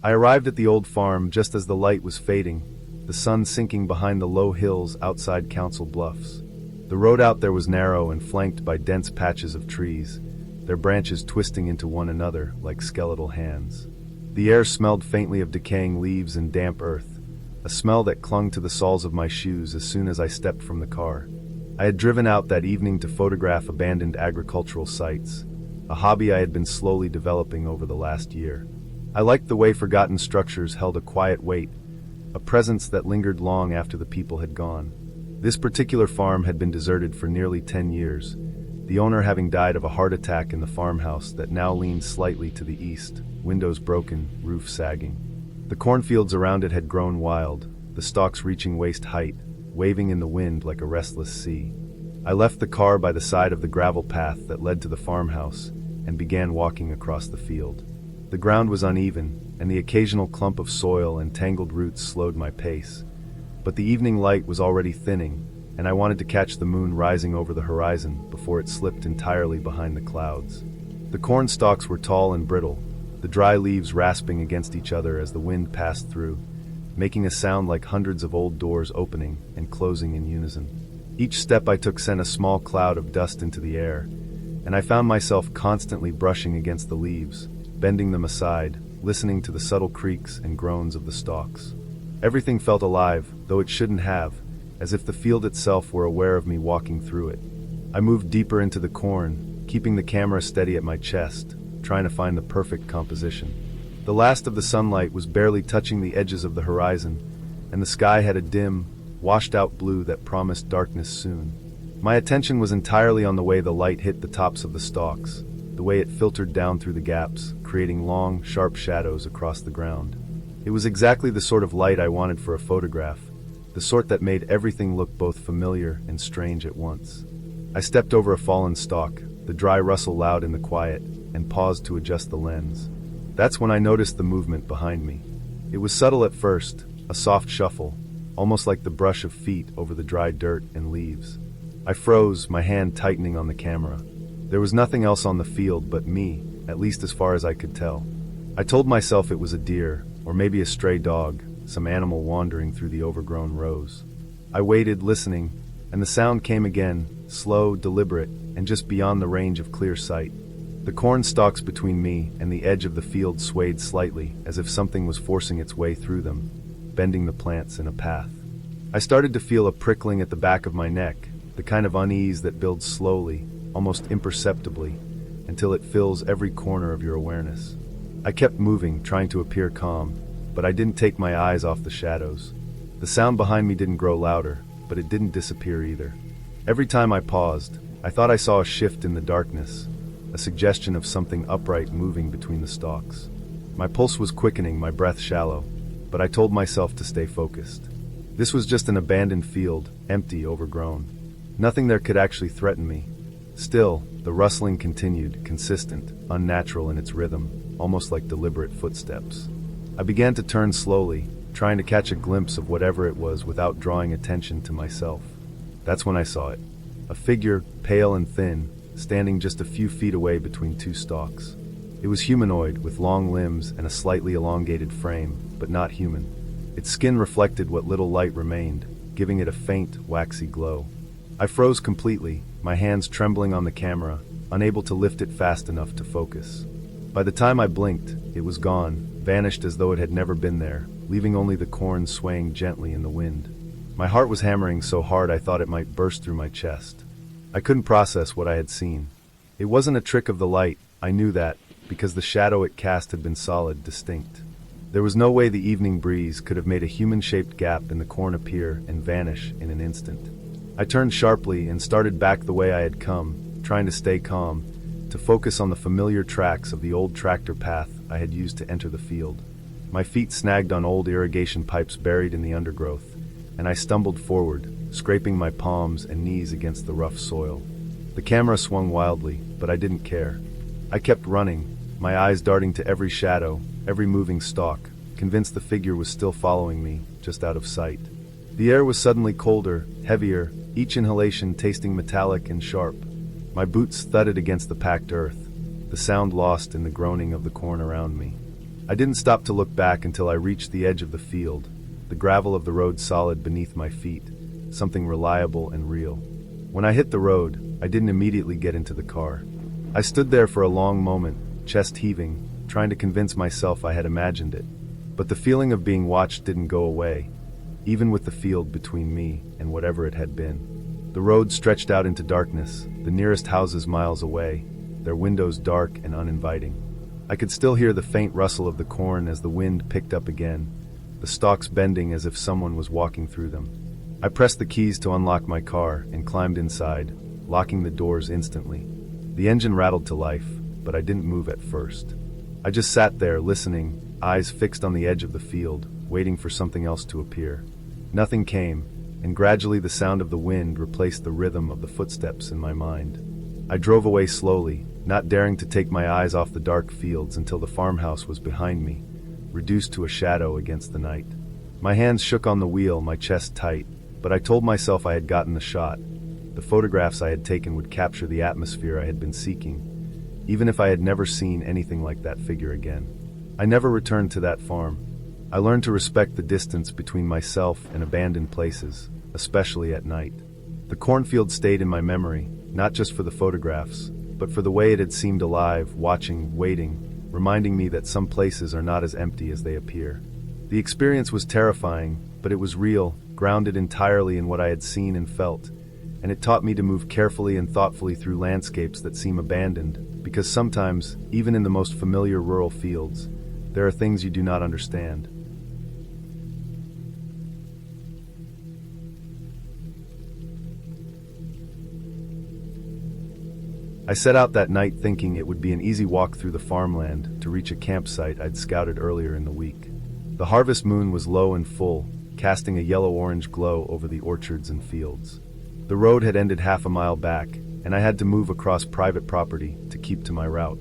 I arrived at the old farm just as the light was fading, the sun sinking behind the low hills outside Council Bluffs. The road out there was narrow and flanked by dense patches of trees, their branches twisting into one another like skeletal hands. The air smelled faintly of decaying leaves and damp earth, a smell that clung to the soles of my shoes as soon as I stepped from the car. I had driven out that evening to photograph abandoned agricultural sites, a hobby I had been slowly developing over the last year. I liked the way forgotten structures held a quiet weight, a presence that lingered long after the people had gone. This particular farm had been deserted for nearly 10 years, the owner having died of a heart attack in the farmhouse that now leaned slightly to the east, windows broken, roof sagging. The cornfields around it had grown wild, the stalks reaching waist height, waving in the wind like a restless sea. I left the car by the side of the gravel path that led to the farmhouse and began walking across the field. The ground was uneven, and the occasional clump of soil and tangled roots slowed my pace. But the evening light was already thinning, and I wanted to catch the moon rising over the horizon before it slipped entirely behind the clouds. The corn stalks were tall and brittle, the dry leaves rasping against each other as the wind passed through, making a sound like hundreds of old doors opening and closing in unison. Each step I took sent a small cloud of dust into the air, and I found myself constantly brushing against the leaves, bending them aside, listening to the subtle creaks and groans of the stalks. Everything felt alive, though it shouldn't have, as if the field itself were aware of me walking through it. I moved deeper into the corn, keeping the camera steady at my chest, trying to find the perfect composition. The last of the sunlight was barely touching the edges of the horizon, and the sky had a dim, washed-out blue that promised darkness soon. My attention was entirely on the way the light hit the tops of the stalks, the way it filtered down through the gaps, creating long, sharp shadows across the ground. It was exactly the sort of light I wanted for a photograph, the sort that made everything look both familiar and strange at once. I stepped over a fallen stalk, the dry rustle loud in the quiet, and paused to adjust the lens. That's when I noticed the movement behind me. It was subtle at first, a soft shuffle, almost like the brush of feet over the dry dirt and leaves. I froze, my hand tightening on the camera. There was nothing else on the field but me, at least as far as I could tell. I told myself it was a deer, or maybe a stray dog, some animal wandering through the overgrown rows. I waited, listening, and the sound came again, slow, deliberate, and just beyond the range of clear sight. The corn stalks between me and the edge of the field swayed slightly, as if something was forcing its way through them, bending the plants in a path. I started to feel a prickling at the back of my neck, the kind of unease that builds slowly, almost imperceptibly, until it fills every corner of your awareness. I kept moving, trying to appear calm, but I didn't take my eyes off the shadows. The sound behind me didn't grow louder, but it didn't disappear either. Every time I paused, I thought I saw a shift in the darkness, a suggestion of something upright moving between the stalks. My pulse was quickening, my breath shallow, but I told myself to stay focused. This was just an abandoned field, empty, overgrown. Nothing there could actually threaten me. Still, the rustling continued, consistent, unnatural in its rhythm, almost like deliberate footsteps. I began to turn slowly, trying to catch a glimpse of whatever it was without drawing attention to myself. That's when I saw it. A figure, pale and thin, standing just a few feet away between two stalks. It was humanoid, with long limbs and a slightly elongated frame, but not human. Its skin reflected what little light remained, giving it a faint, waxy glow. I froze completely, my hands trembling on the camera, unable to lift it fast enough to focus. By the time I blinked, it was gone, vanished as though it had never been there, leaving only the corn swaying gently in the wind. My heart was hammering so hard I thought it might burst through my chest. I couldn't process what I had seen. It wasn't a trick of the light, I knew that, because the shadow it cast had been solid, distinct. There was no way the evening breeze could have made a human-shaped gap in the corn appear and vanish in an instant. I turned sharply and started back the way I had come, trying to stay calm, to focus on the familiar tracks of the old tractor path I had used to enter the field. My feet snagged on old irrigation pipes buried in the undergrowth, and I stumbled forward, scraping my palms and knees against the rough soil. The camera swung wildly, but I didn't care. I kept running, my eyes darting to every shadow, every moving stalk, convinced the figure was still following me, just out of sight. The air was suddenly colder, heavier, each inhalation tasting metallic and sharp. My boots thudded against the packed earth, the sound lost in the groaning of the corn around me. I didn't stop to look back until I reached the edge of the field, the gravel of the road solid beneath my feet, something reliable and real. When I hit the road, I didn't immediately get into the car. I stood there for a long moment, chest heaving, trying to convince myself I had imagined it. But the feeling of being watched didn't go away, even with the field between me and whatever it had been. The road stretched out into darkness, the nearest houses miles away, their windows dark and uninviting. I could still hear the faint rustle of the corn as the wind picked up again, the stalks bending as if someone was walking through them. I pressed the keys to unlock my car and climbed inside, locking the doors instantly. The engine rattled to life, but I didn't move at first. I just sat there listening, eyes fixed on the edge of the field, waiting for something else to appear. Nothing came, and gradually the sound of the wind replaced the rhythm of the footsteps in my mind. I drove away slowly, not daring to take my eyes off the dark fields until the farmhouse was behind me, reduced to a shadow against the night. My hands shook on the wheel, my chest tight, but I told myself I had gotten the shot. The photographs I had taken would capture the atmosphere I had been seeking, even if I had never seen anything like that figure again. I never returned to that farm. I learned to respect the distance between myself and abandoned places, especially at night. The cornfield stayed in my memory, not just for the photographs, but for the way it had seemed alive, watching, waiting, reminding me that some places are not as empty as they appear. The experience was terrifying, but it was real, grounded entirely in what I had seen and felt, and it taught me to move carefully and thoughtfully through landscapes that seem abandoned, because sometimes, even in the most familiar rural fields, there are things you do not understand. I set out that night thinking it would be an easy walk through the farmland to reach a campsite I'd scouted earlier in the week. The harvest moon was low and full, casting a yellow-orange glow over the orchards and fields. The road had ended half a mile back, and I had to move across private property to keep to my route.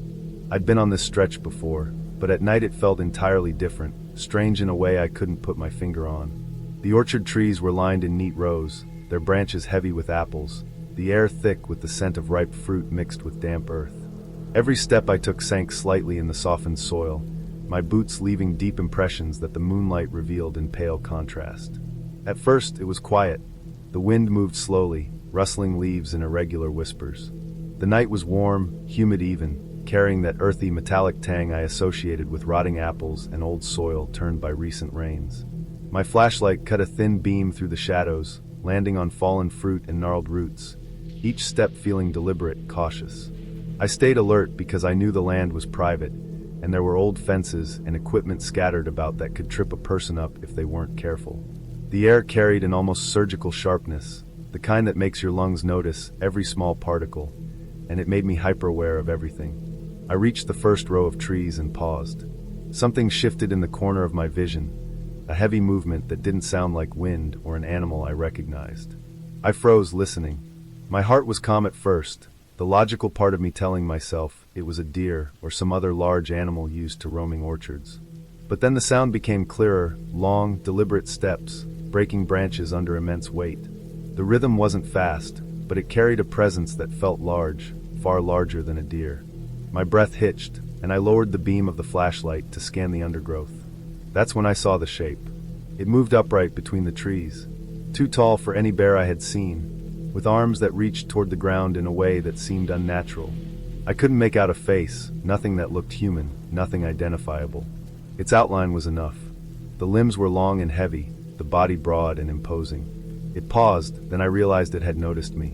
I'd been on this stretch before, but at night it felt entirely different, strange in a way I couldn't put my finger on. The orchard trees were lined in neat rows, their branches heavy with apples, the air thick with the scent of ripe fruit mixed with damp earth. Every step I took sank slightly in the softened soil, my boots leaving deep impressions that the moonlight revealed in pale contrast. At first, it was quiet. The wind moved slowly, rustling leaves in irregular whispers. The night was warm, humid even, carrying that earthy metallic tang I associated with rotting apples and old soil turned by recent rains. My flashlight cut a thin beam through the shadows, landing on fallen fruit and gnarled roots, each step feeling deliberate, cautious. I stayed alert because I knew the land was private, and there were old fences and equipment scattered about that could trip a person up if they weren't careful. The air carried an almost surgical sharpness, the kind that makes your lungs notice every small particle, and it made me hyper-aware of everything. I reached the first row of trees and paused. Something shifted in the corner of my vision, a heavy movement that didn't sound like wind or an animal I recognized. I froze, listening. My heart was calm at first, the logical part of me telling myself it was a deer or some other large animal used to roaming orchards. But then the sound became clearer, long, deliberate steps, breaking branches under immense weight. The rhythm wasn't fast, but it carried a presence that felt large, far larger than a deer. My breath hitched, and I lowered the beam of the flashlight to scan the undergrowth. That's when I saw the shape. It moved upright between the trees, too tall for any bear I had seen, with arms that reached toward the ground in a way that seemed unnatural. I couldn't make out a face, nothing that looked human, nothing identifiable. Its outline was enough. The limbs were long and heavy, the body broad and imposing. It paused, then I realized it had noticed me.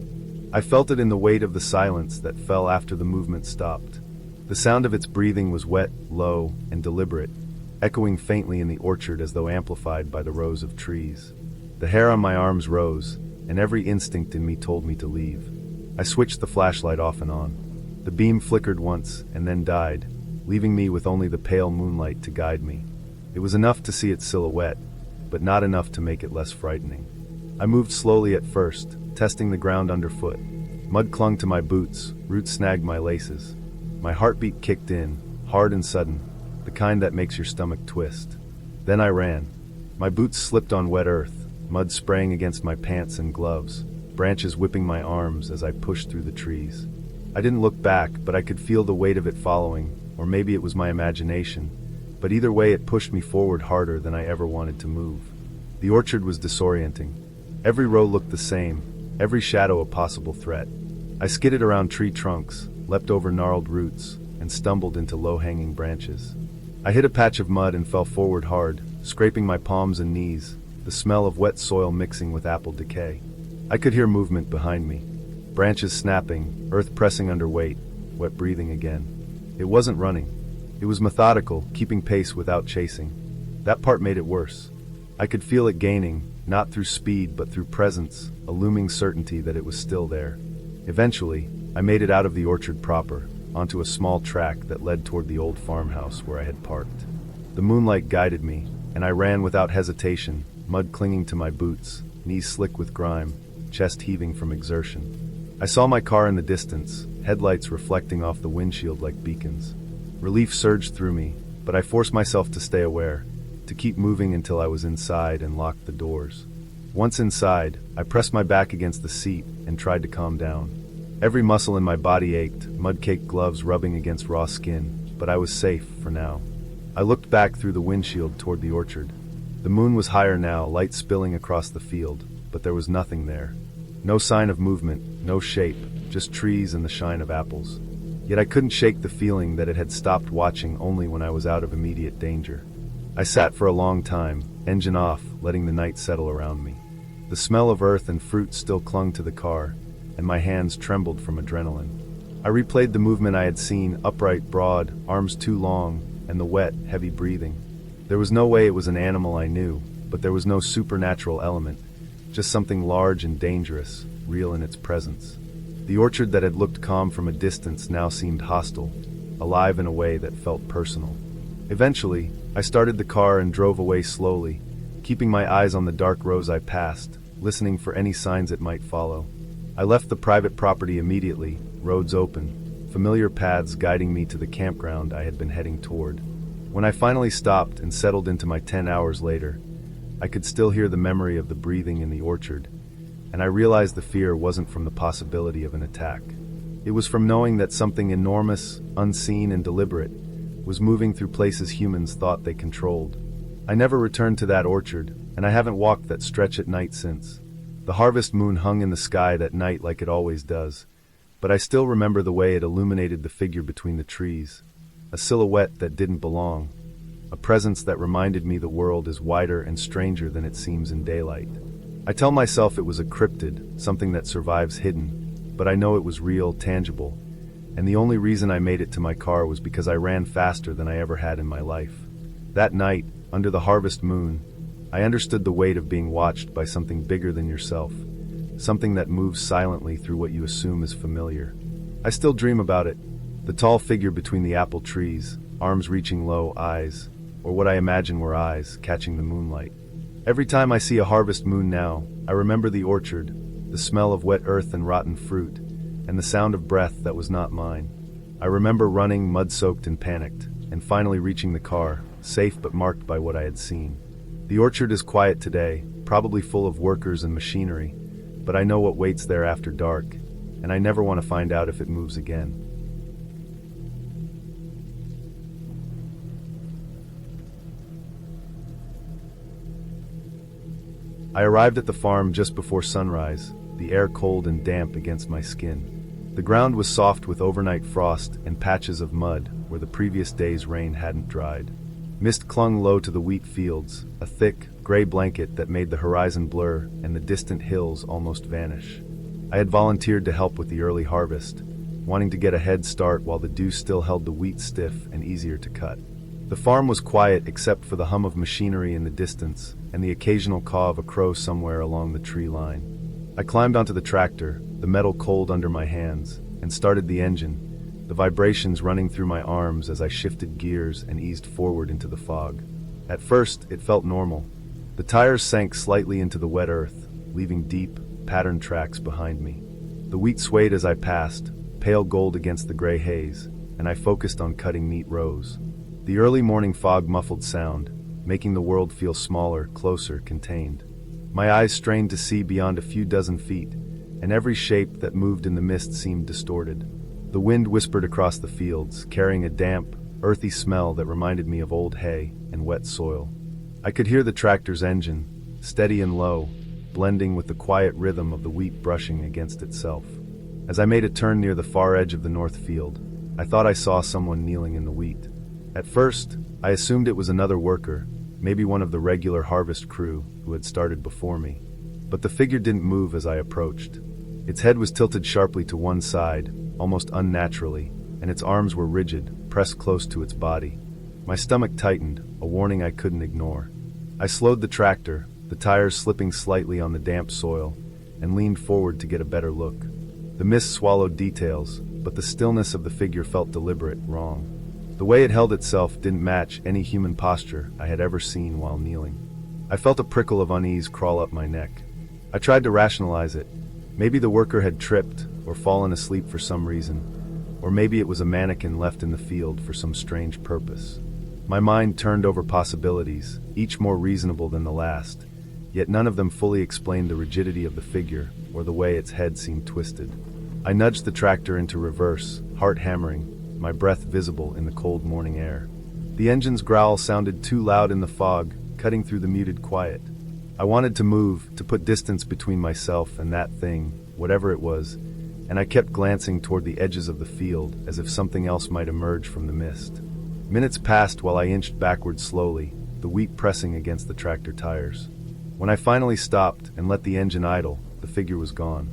I felt it in the weight of the silence that fell after the movement stopped. The sound of its breathing was wet, low, and deliberate, echoing faintly in the orchard as though amplified by the rows of trees. The hair on my arms rose, and every instinct in me told me to leave. I switched the flashlight off and on. The beam flickered once, and then died, leaving me with only the pale moonlight to guide me. It was enough to see its silhouette, but not enough to make it less frightening. I moved slowly at first, testing the ground underfoot. Mud clung to my boots, roots snagged my laces. My heartbeat kicked in, hard and sudden, the kind that makes your stomach twist. Then I ran. My boots slipped on wet earth, mud spraying against my pants and gloves, branches whipping my arms as I pushed through the trees. I didn't look back, but I could feel the weight of it following, or maybe it was my imagination, but either way it pushed me forward harder than I ever wanted to move. The orchard was disorienting. Every row looked the same, every shadow a possible threat. I skidded around tree trunks, leapt over gnarled roots, and stumbled into low-hanging branches. I hit a patch of mud and fell forward hard, scraping my palms and knees, the smell of wet soil mixing with apple decay. I could hear movement behind me. Branches snapping, earth pressing under weight, wet breathing again. It wasn't running. It was methodical, keeping pace without chasing. That part made it worse. I could feel it gaining, not through speed but through presence, a looming certainty that it was still there. Eventually, I made it out of the orchard proper, onto a small track that led toward the old farmhouse where I had parked. The moonlight guided me, and I ran without hesitation, mud clinging to my boots, knees slick with grime, chest heaving from exertion. I saw my car in the distance, headlights reflecting off the windshield like beacons. Relief surged through me, but I forced myself to stay aware, to keep moving until I was inside and locked the doors. Once inside, I pressed my back against the seat and tried to calm down. Every muscle in my body ached, mud-caked gloves rubbing against raw skin, but I was safe for now. I looked back through the windshield toward the orchard. The moon was higher now, light spilling across the field, but there was nothing there. No sign of movement, no shape, just trees and the shine of apples. Yet I couldn't shake the feeling that it had stopped watching only when I was out of immediate danger. I sat for a long time, engine off, letting the night settle around me. The smell of earth and fruit still clung to the car, and my hands trembled from adrenaline. I replayed the movement I had seen, upright, broad, arms too long, and the wet, heavy breathing. There was no way it was an animal I knew, but there was no supernatural element, just something large and dangerous, real in its presence. The orchard that had looked calm from a distance now seemed hostile, alive in a way that felt personal. Eventually, I started the car and drove away slowly, keeping my eyes on the dark rows I passed, listening for any signs it might follow. I left the private property immediately, roads open, familiar paths guiding me to the campground I had been heading toward. When I finally stopped and settled into my 10 hours later, I could still hear the memory of the breathing in the orchard, and I realized the fear wasn't from the possibility of an attack. It was from knowing that something enormous, unseen, and deliberate was moving through places humans thought they controlled. I never returned to that orchard, and I haven't walked that stretch at night since. The harvest moon hung in the sky that night like it always does, but I still remember the way it illuminated the figure between the trees, a silhouette that didn't belong, a presence that reminded me the world is wider and stranger than it seems in daylight. I tell myself it was a cryptid, something that survives hidden, but I know it was real, tangible, and the only reason I made it to my car was because I ran faster than I ever had in my life. That night, under the harvest moon, I understood the weight of being watched by something bigger than yourself, something that moves silently through what you assume is familiar. I still dream about it, the tall figure between the apple trees, arms reaching low, eyes, or what I imagine were eyes, catching the moonlight. Every time I see a harvest moon now, I remember the orchard, the smell of wet earth and rotten fruit, and the sound of breath that was not mine. I remember running, mud-soaked and panicked, and finally reaching the car, safe but marked by what I had seen. The orchard is quiet today, probably full of workers and machinery, but I know what waits there after dark, and I never want to find out if it moves again. I arrived at the farm just before sunrise, the air cold and damp against my skin. The ground was soft with overnight frost and patches of mud where the previous day's rain hadn't dried. Mist clung low to the wheat fields, a thick, gray blanket that made the horizon blur and the distant hills almost vanish. I had volunteered to help with the early harvest, wanting to get a head start while the dew still held the wheat stiff and easier to cut. The farm was quiet except for the hum of machinery in the distance and the occasional caw of a crow somewhere along the tree line. I climbed onto the tractor, the metal cold under my hands, and started the engine, the vibrations running through my arms as I shifted gears and eased forward into the fog. At first, it felt normal. The tires sank slightly into the wet earth, leaving deep, patterned tracks behind me. The wheat swayed as I passed, pale gold against the gray haze, and I focused on cutting neat rows. The early morning fog muffled sound, making the world feel smaller, closer, contained. My eyes strained to see beyond a few dozen feet, and every shape that moved in the mist seemed distorted. The wind whispered across the fields, carrying a damp, earthy smell that reminded me of old hay and wet soil. I could hear the tractor's engine, steady and low, blending with the quiet rhythm of the wheat brushing against itself. As I made a turn near the far edge of the north field, I thought I saw someone kneeling in the wheat. At first, I assumed it was another worker, maybe one of the regular harvest crew who had started before me. But the figure didn't move as I approached. Its head was tilted sharply to one side, almost unnaturally, and its arms were rigid, pressed close to its body. My stomach tightened, a warning I couldn't ignore. I slowed the tractor, the tires slipping slightly on the damp soil, and leaned forward to get a better look. The mist swallowed details, but the stillness of the figure felt deliberate, wrong. The way it held itself didn't match any human posture I had ever seen while kneeling. I felt a prickle of unease crawl up my neck. I tried to rationalize it. Maybe the worker had tripped or fallen asleep for some reason, or maybe it was a mannequin left in the field for some strange purpose. My mind turned over possibilities, each more reasonable than the last, yet none of them fully explained the rigidity of the figure or the way its head seemed twisted. I nudged the tractor into reverse, heart hammering, my breath visible in the cold morning air. The engine's growl sounded too loud in the fog, cutting through the muted quiet. I wanted to move, to put distance between myself and that thing, whatever it was, and I kept glancing toward the edges of the field as if something else might emerge from the mist. Minutes passed while I inched backward slowly, the wheat pressing against the tractor tires. When I finally stopped and let the engine idle, the figure was gone.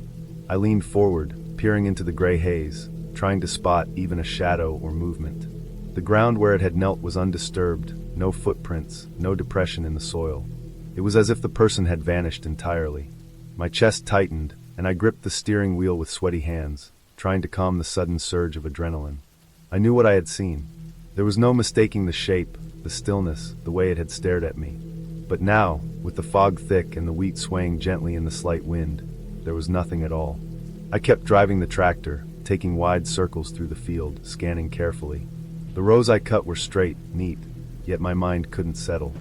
I leaned forward, peering into the gray haze, trying to spot even a shadow or movement. The ground where it had knelt was undisturbed, no footprints, no depression in the soil. It was as if the person had vanished entirely. My chest tightened, and I gripped the steering wheel with sweaty hands, trying to calm the sudden surge of adrenaline. I knew what I had seen. There was no mistaking the shape, the stillness, the way it had stared at me. But now, with the fog thick and the wheat swaying gently in the slight wind, there was nothing at all. I kept driving the tractor, taking wide circles through the field, scanning carefully. The rows I cut were straight, neat, yet my mind couldn't settle.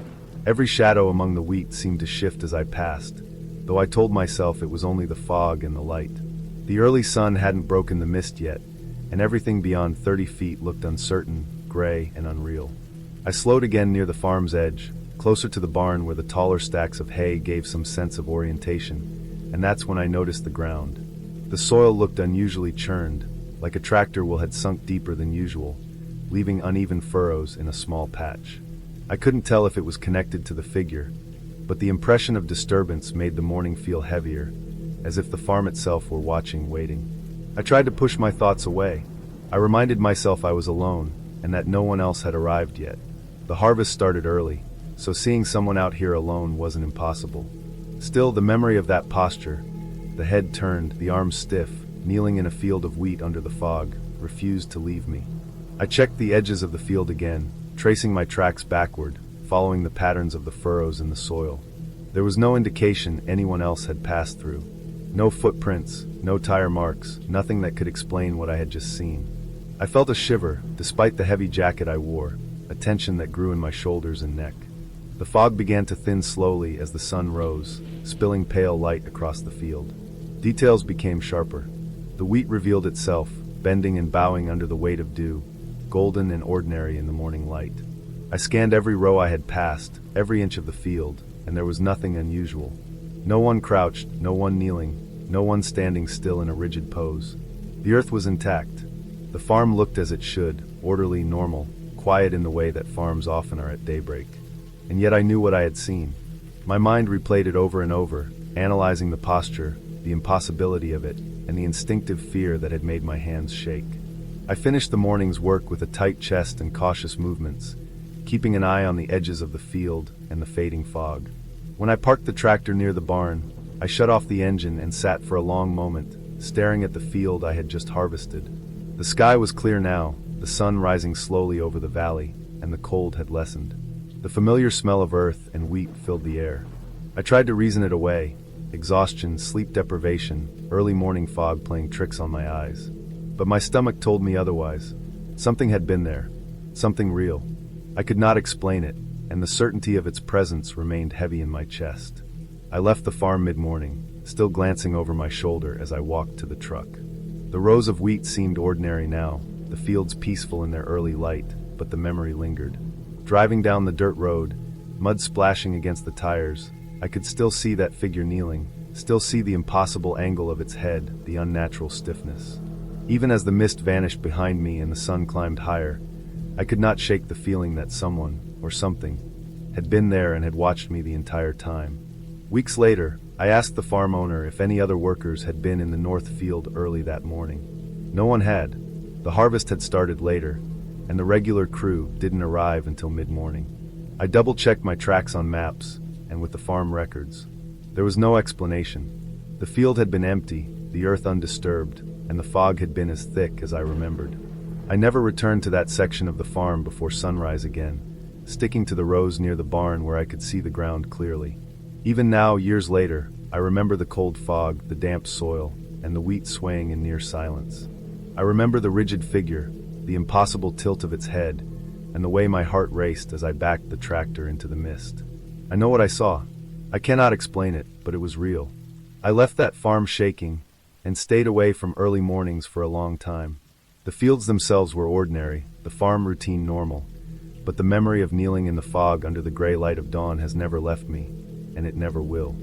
Every shadow among the wheat seemed to shift as I passed, though I told myself it was only the fog and the light. The early sun hadn't broken the mist yet, and everything beyond 30 feet looked uncertain, gray, and unreal. I slowed again near the farm's edge, closer to the barn where the taller stacks of hay gave some sense of orientation, and that's when I noticed the ground. The soil looked unusually churned, like a tractor wheel had sunk deeper than usual, leaving uneven furrows in a small patch. I couldn't tell if it was connected to the figure, but the impression of disturbance made the morning feel heavier, as if the farm itself were watching, waiting. I tried to push my thoughts away. I reminded myself I was alone, and that no one else had arrived yet. The harvest started early, so seeing someone out here alone wasn't impossible. Still, the memory of that posture, the head turned, the arms stiff, kneeling in a field of wheat under the fog, refused to leave me. I checked the edges of the field again, tracing my tracks backward, following the patterns of the furrows in the soil. There was no indication anyone else had passed through. No footprints, no tire marks, nothing that could explain what I had just seen. I felt a shiver, despite the heavy jacket I wore, a tension that grew in my shoulders and neck. The fog began to thin slowly as the sun rose, spilling pale light across the field. Details became sharper. The wheat revealed itself, bending and bowing under the weight of dew, golden and ordinary in the morning light. I scanned every row I had passed, every inch of the field, and there was nothing unusual. No one crouched, no one kneeling, no one standing still in a rigid pose. The earth was intact. The farm looked as it should, orderly, normal, quiet in the way that farms often are at daybreak. And yet I knew what I had seen. My mind replayed it over and over, analyzing the posture, the impossibility of it, and the instinctive fear that had made my hands shake. I finished the morning's work with a tight chest and cautious movements, keeping an eye on the edges of the field and the fading fog. When I parked the tractor near the barn, I shut off the engine and sat for a long moment, staring at the field I had just harvested. The sky was clear now, the sun rising slowly over the valley, and the cold had lessened. The familiar smell of earth and wheat filled the air. I tried to reason it away, exhaustion, sleep deprivation, early morning fog playing tricks on my eyes. But my stomach told me otherwise. Something had been there, something real. I could not explain it, and the certainty of its presence remained heavy in my chest. I left the farm mid-morning, still glancing over my shoulder as I walked to the truck. The rows of wheat seemed ordinary now, the fields peaceful in their early light, but the memory lingered. Driving down the dirt road, mud splashing against the tires, I could still see that figure kneeling, still see the impossible angle of its head, the unnatural stiffness. Even as the mist vanished behind me and the sun climbed higher, I could not shake the feeling that someone, or something, had been there and had watched me the entire time. Weeks later, I asked the farm owner if any other workers had been in the north field early that morning. No one had. The harvest had started later, and the regular crew didn't arrive until mid-morning. I double-checked my tracks on maps and with the farm records. There was no explanation. The field had been empty, the earth undisturbed, and the fog had been as thick as I remembered. I never returned to that section of the farm before sunrise again, sticking to the rows near the barn where I could see the ground clearly. Even now, years later, I remember the cold fog, the damp soil, and the wheat swaying in near silence. I remember the rigid figure, the impossible tilt of its head, and the way my heart raced as I backed the tractor into the mist. I know what I saw. I cannot explain it, but it was real. I left that farm shaking, and stayed away from early mornings for a long time. The fields themselves were ordinary, the farm routine normal, but the memory of kneeling in the fog under the gray light of dawn has never left me, and it never will.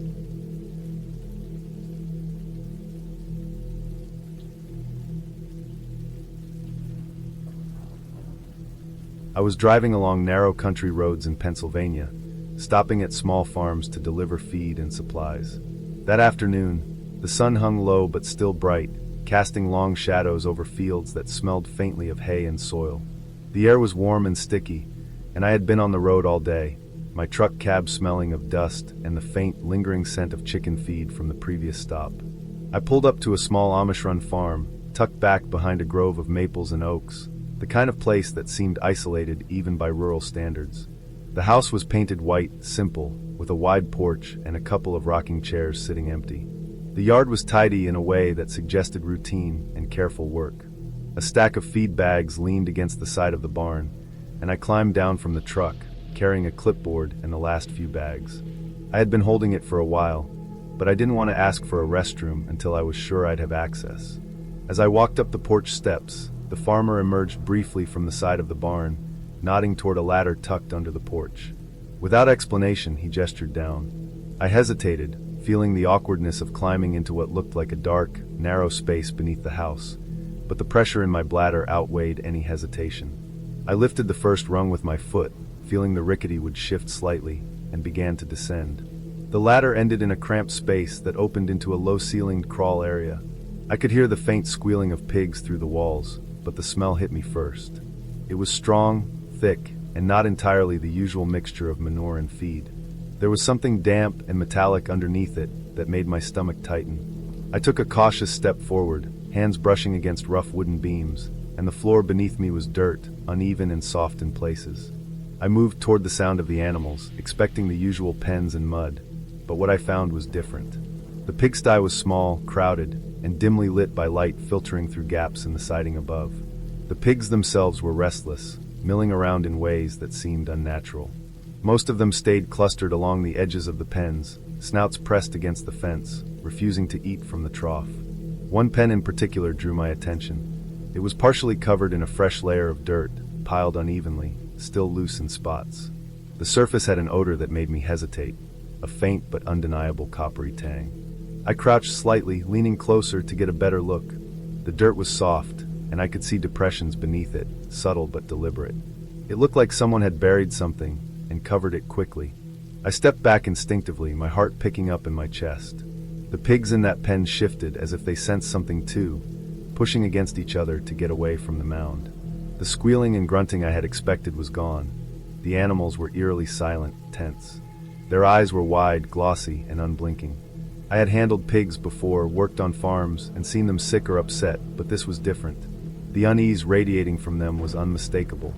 I was driving along narrow country roads in Pennsylvania, stopping at small farms to deliver feed and supplies. That afternoon, the sun hung low but still bright, casting long shadows over fields that smelled faintly of hay and soil. The air was warm and sticky, and I had been on the road all day, my truck cab smelling of dust and the faint, lingering scent of chicken feed from the previous stop. I pulled up to a small Amish-run farm, tucked back behind a grove of maples and oaks, the kind of place that seemed isolated even by rural standards. The house was painted white, simple, with a wide porch and a couple of rocking chairs sitting empty. The yard was tidy in a way that suggested routine and careful work. A stack of feed bags leaned against the side of the barn, and I climbed down from the truck, carrying a clipboard and the last few bags. I had been holding it for a while, but I didn't want to ask for a restroom until I was sure I'd have access. As I walked up the porch steps, the farmer emerged briefly from the side of the barn, nodding toward a ladder tucked under the porch. Without explanation, he gestured down. I hesitated, feeling the awkwardness of climbing into what looked like a dark, narrow space beneath the house, but the pressure in my bladder outweighed any hesitation. I lifted the first rung with my foot, feeling the rickety would shift slightly, and began to descend. The ladder ended in a cramped space that opened into a low-ceilinged crawl area. I could hear the faint squealing of pigs through the walls, but the smell hit me first. It was strong, thick, and not entirely the usual mixture of manure and feed. There was something damp and metallic underneath it that made my stomach tighten. I took a cautious step forward, hands brushing against rough wooden beams, and the floor beneath me was dirt, uneven and soft in places. I moved toward the sound of the animals, expecting the usual pens and mud, but what I found was different. The pigsty was small, crowded, and dimly lit by light filtering through gaps in the siding above. The pigs themselves were restless, milling around in ways that seemed unnatural. Most of them stayed clustered along the edges of the pens, snouts pressed against the fence, refusing to eat from the trough. One pen in particular drew my attention. It was partially covered in a fresh layer of dirt, piled unevenly, still loose in spots. The surface had an odor that made me hesitate, a faint but undeniable coppery tang. I crouched slightly, leaning closer to get a better look. The dirt was soft, and I could see depressions beneath it, subtle but deliberate. It looked like someone had buried something and covered it quickly. I stepped back instinctively, my heart picking up in my chest. The pigs in that pen shifted as if they sensed something too, pushing against each other to get away from the mound. The squealing and grunting I had expected was gone. The animals were eerily silent, tense. Their eyes were wide, glossy, and unblinking. I had handled pigs before, worked on farms, and seen them sick or upset, but this was different. The unease radiating from them was unmistakable.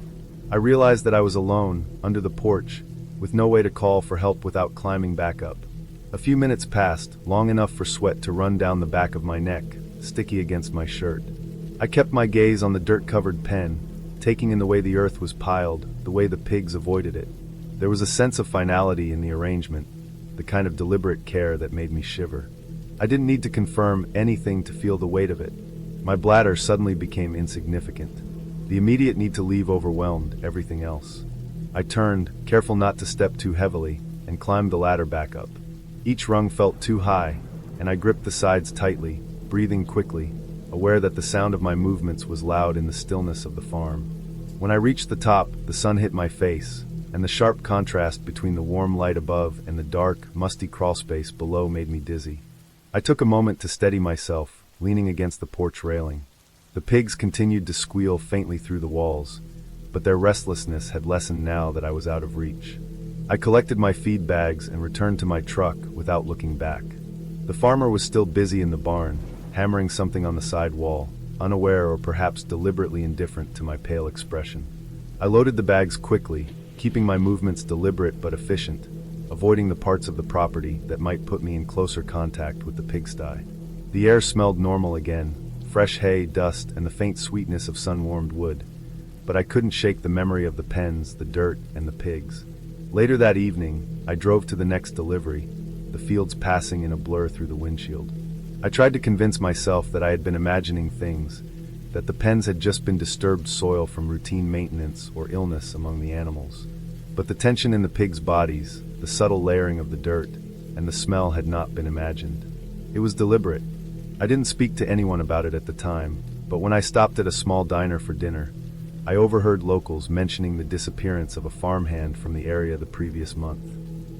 I realized that I was alone, under the porch, with no way to call for help without climbing back up. A few minutes passed, long enough for sweat to run down the back of my neck, sticky against my shirt. I kept my gaze on the dirt-covered pen, taking in the way the earth was piled, the way the pigs avoided it. There was a sense of finality in the arrangement, the kind of deliberate care that made me shiver. I didn't need to confirm anything to feel the weight of it. My bladder suddenly became insignificant. The immediate need to leave overwhelmed everything else. I turned, careful not to step too heavily, and climbed the ladder back up. Each rung felt too high, and I gripped the sides tightly, breathing quickly, aware that the sound of my movements was loud in the stillness of the farm. When I reached the top, the sun hit my face, and the sharp contrast between the warm light above and the dark, musty crawlspace below made me dizzy. I took a moment to steady myself, leaning against the porch railing. The pigs continued to squeal faintly through the walls, but their restlessness had lessened now that I was out of reach. I collected my feed bags and returned to my truck without looking back. The farmer was still busy in the barn, hammering something on the side wall, unaware or perhaps deliberately indifferent to my pale expression. I loaded the bags quickly, keeping my movements deliberate but efficient, avoiding the parts of the property that might put me in closer contact with the pigsty. The air smelled normal again, fresh hay, dust, and the faint sweetness of sun-warmed wood, but I couldn't shake the memory of the pens, the dirt, and the pigs. Later that evening, I drove to the next delivery, the fields passing in a blur through the windshield. I tried to convince myself that I had been imagining things, that the pens had just been disturbed soil from routine maintenance or illness among the animals. But the tension in the pigs' bodies, the subtle layering of the dirt, and the smell had not been imagined. It was deliberate. I didn't speak to anyone about it at the time, but when I stopped at a small diner for dinner, I overheard locals mentioning the disappearance of a farmhand from the area the previous month.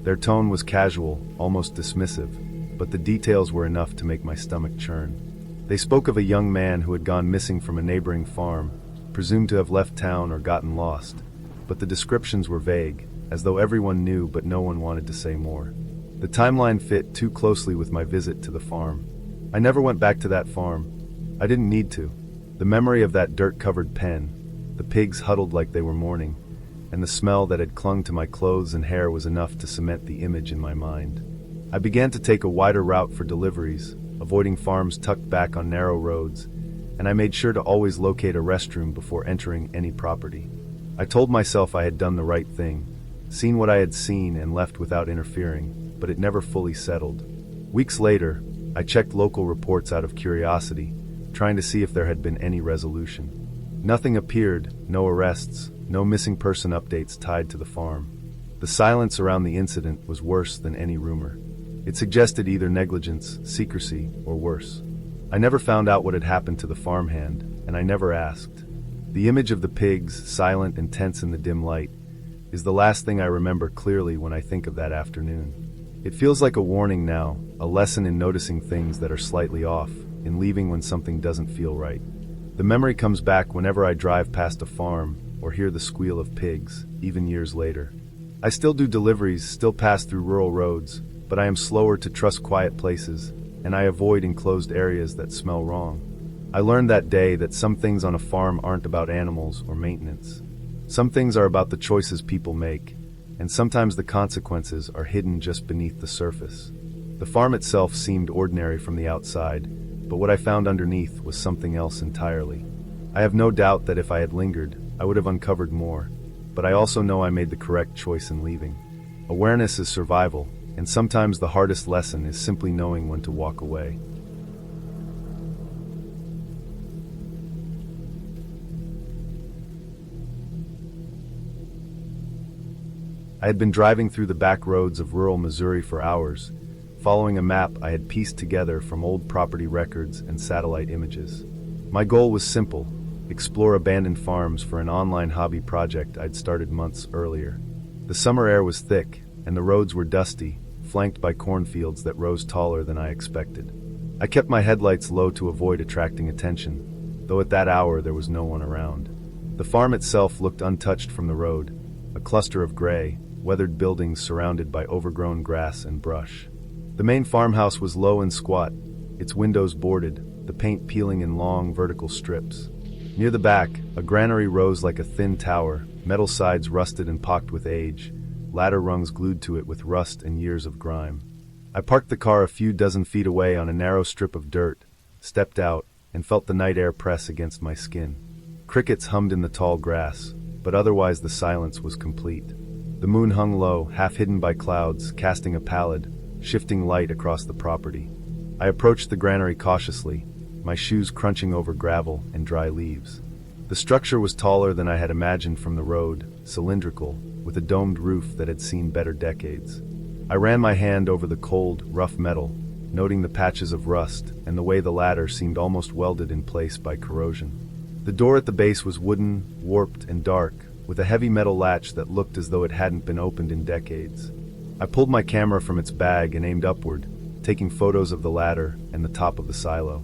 Their tone was casual, almost dismissive, but the details were enough to make my stomach churn. They spoke of a young man who had gone missing from a neighboring farm, presumed to have left town or gotten lost, but the descriptions were vague, as though everyone knew but no one wanted to say more. The timeline fit too closely with my visit to the farm. I never went back to that farm. I didn't need to. The memory of that dirt-covered pen, the pigs huddled like they were mourning, and the smell that had clung to my clothes and hair was enough to cement the image in my mind. I began to take a wider route for deliveries, avoiding farms tucked back on narrow roads, and I made sure to always locate a restroom before entering any property. I told myself I had done the right thing, seen what I had seen and left without interfering, but it never fully settled. Weeks later, I checked local reports out of curiosity, trying to see if there had been any resolution. Nothing appeared, no arrests, no missing person updates tied to the farm. The silence around the incident was worse than any rumor. It suggested either negligence, secrecy, or worse. I never found out what had happened to the farmhand, and I never asked. The image of the pigs, silent and tense in the dim light, is the last thing I remember clearly when I think of that afternoon. It feels like a warning now, a lesson in noticing things that are slightly off, in leaving when something doesn't feel right. The memory comes back whenever I drive past a farm or hear the squeal of pigs, even years later. I still do deliveries, still pass through rural roads, but I am slower to trust quiet places, and I avoid enclosed areas that smell wrong. I learned that day that some things on a farm aren't about animals or maintenance. Some things are about the choices people make, and sometimes the consequences are hidden just beneath the surface. The farm itself seemed ordinary from the outside, but what I found underneath was something else entirely. I have no doubt that if I had lingered, I would have uncovered more, but I also know I made the correct choice in leaving. Awareness is survival, and sometimes the hardest lesson is simply knowing when to walk away. I had been driving through the back roads of rural Missouri for hours, following a map I had pieced together from old property records and satellite images. My goal was simple: explore abandoned farms for an online hobby project I'd started months earlier. The summer air was thick, and the roads were dusty, flanked by cornfields that rose taller than I expected. I kept my headlights low to avoid attracting attention, though at that hour there was no one around. The farm itself looked untouched from the road, a cluster of gray, weathered buildings surrounded by overgrown grass and brush. The main farmhouse was low and squat, its windows boarded, the paint peeling in long, vertical strips. Near the back, a granary rose like a thin tower, metal sides rusted and pocked with age, ladder rungs glued to it with rust and years of grime. I parked the car a few dozen feet away on a narrow strip of dirt, stepped out, and felt the night air press against my skin. Crickets hummed in the tall grass, but otherwise the silence was complete. The moon hung low, half hidden by clouds, casting a pallid, shifting light across the property. I approached the granary cautiously, my shoes crunching over gravel and dry leaves. The structure was taller than I had imagined from the road, cylindrical, with a domed roof that had seen better decades. I ran my hand over the cold, rough metal, noting the patches of rust and the way the ladder seemed almost welded in place by corrosion. The door at the base was wooden, warped, and dark, with a heavy metal latch that looked as though it hadn't been opened in decades. I pulled my camera from its bag and aimed upward, taking photos of the ladder and the top of the silo.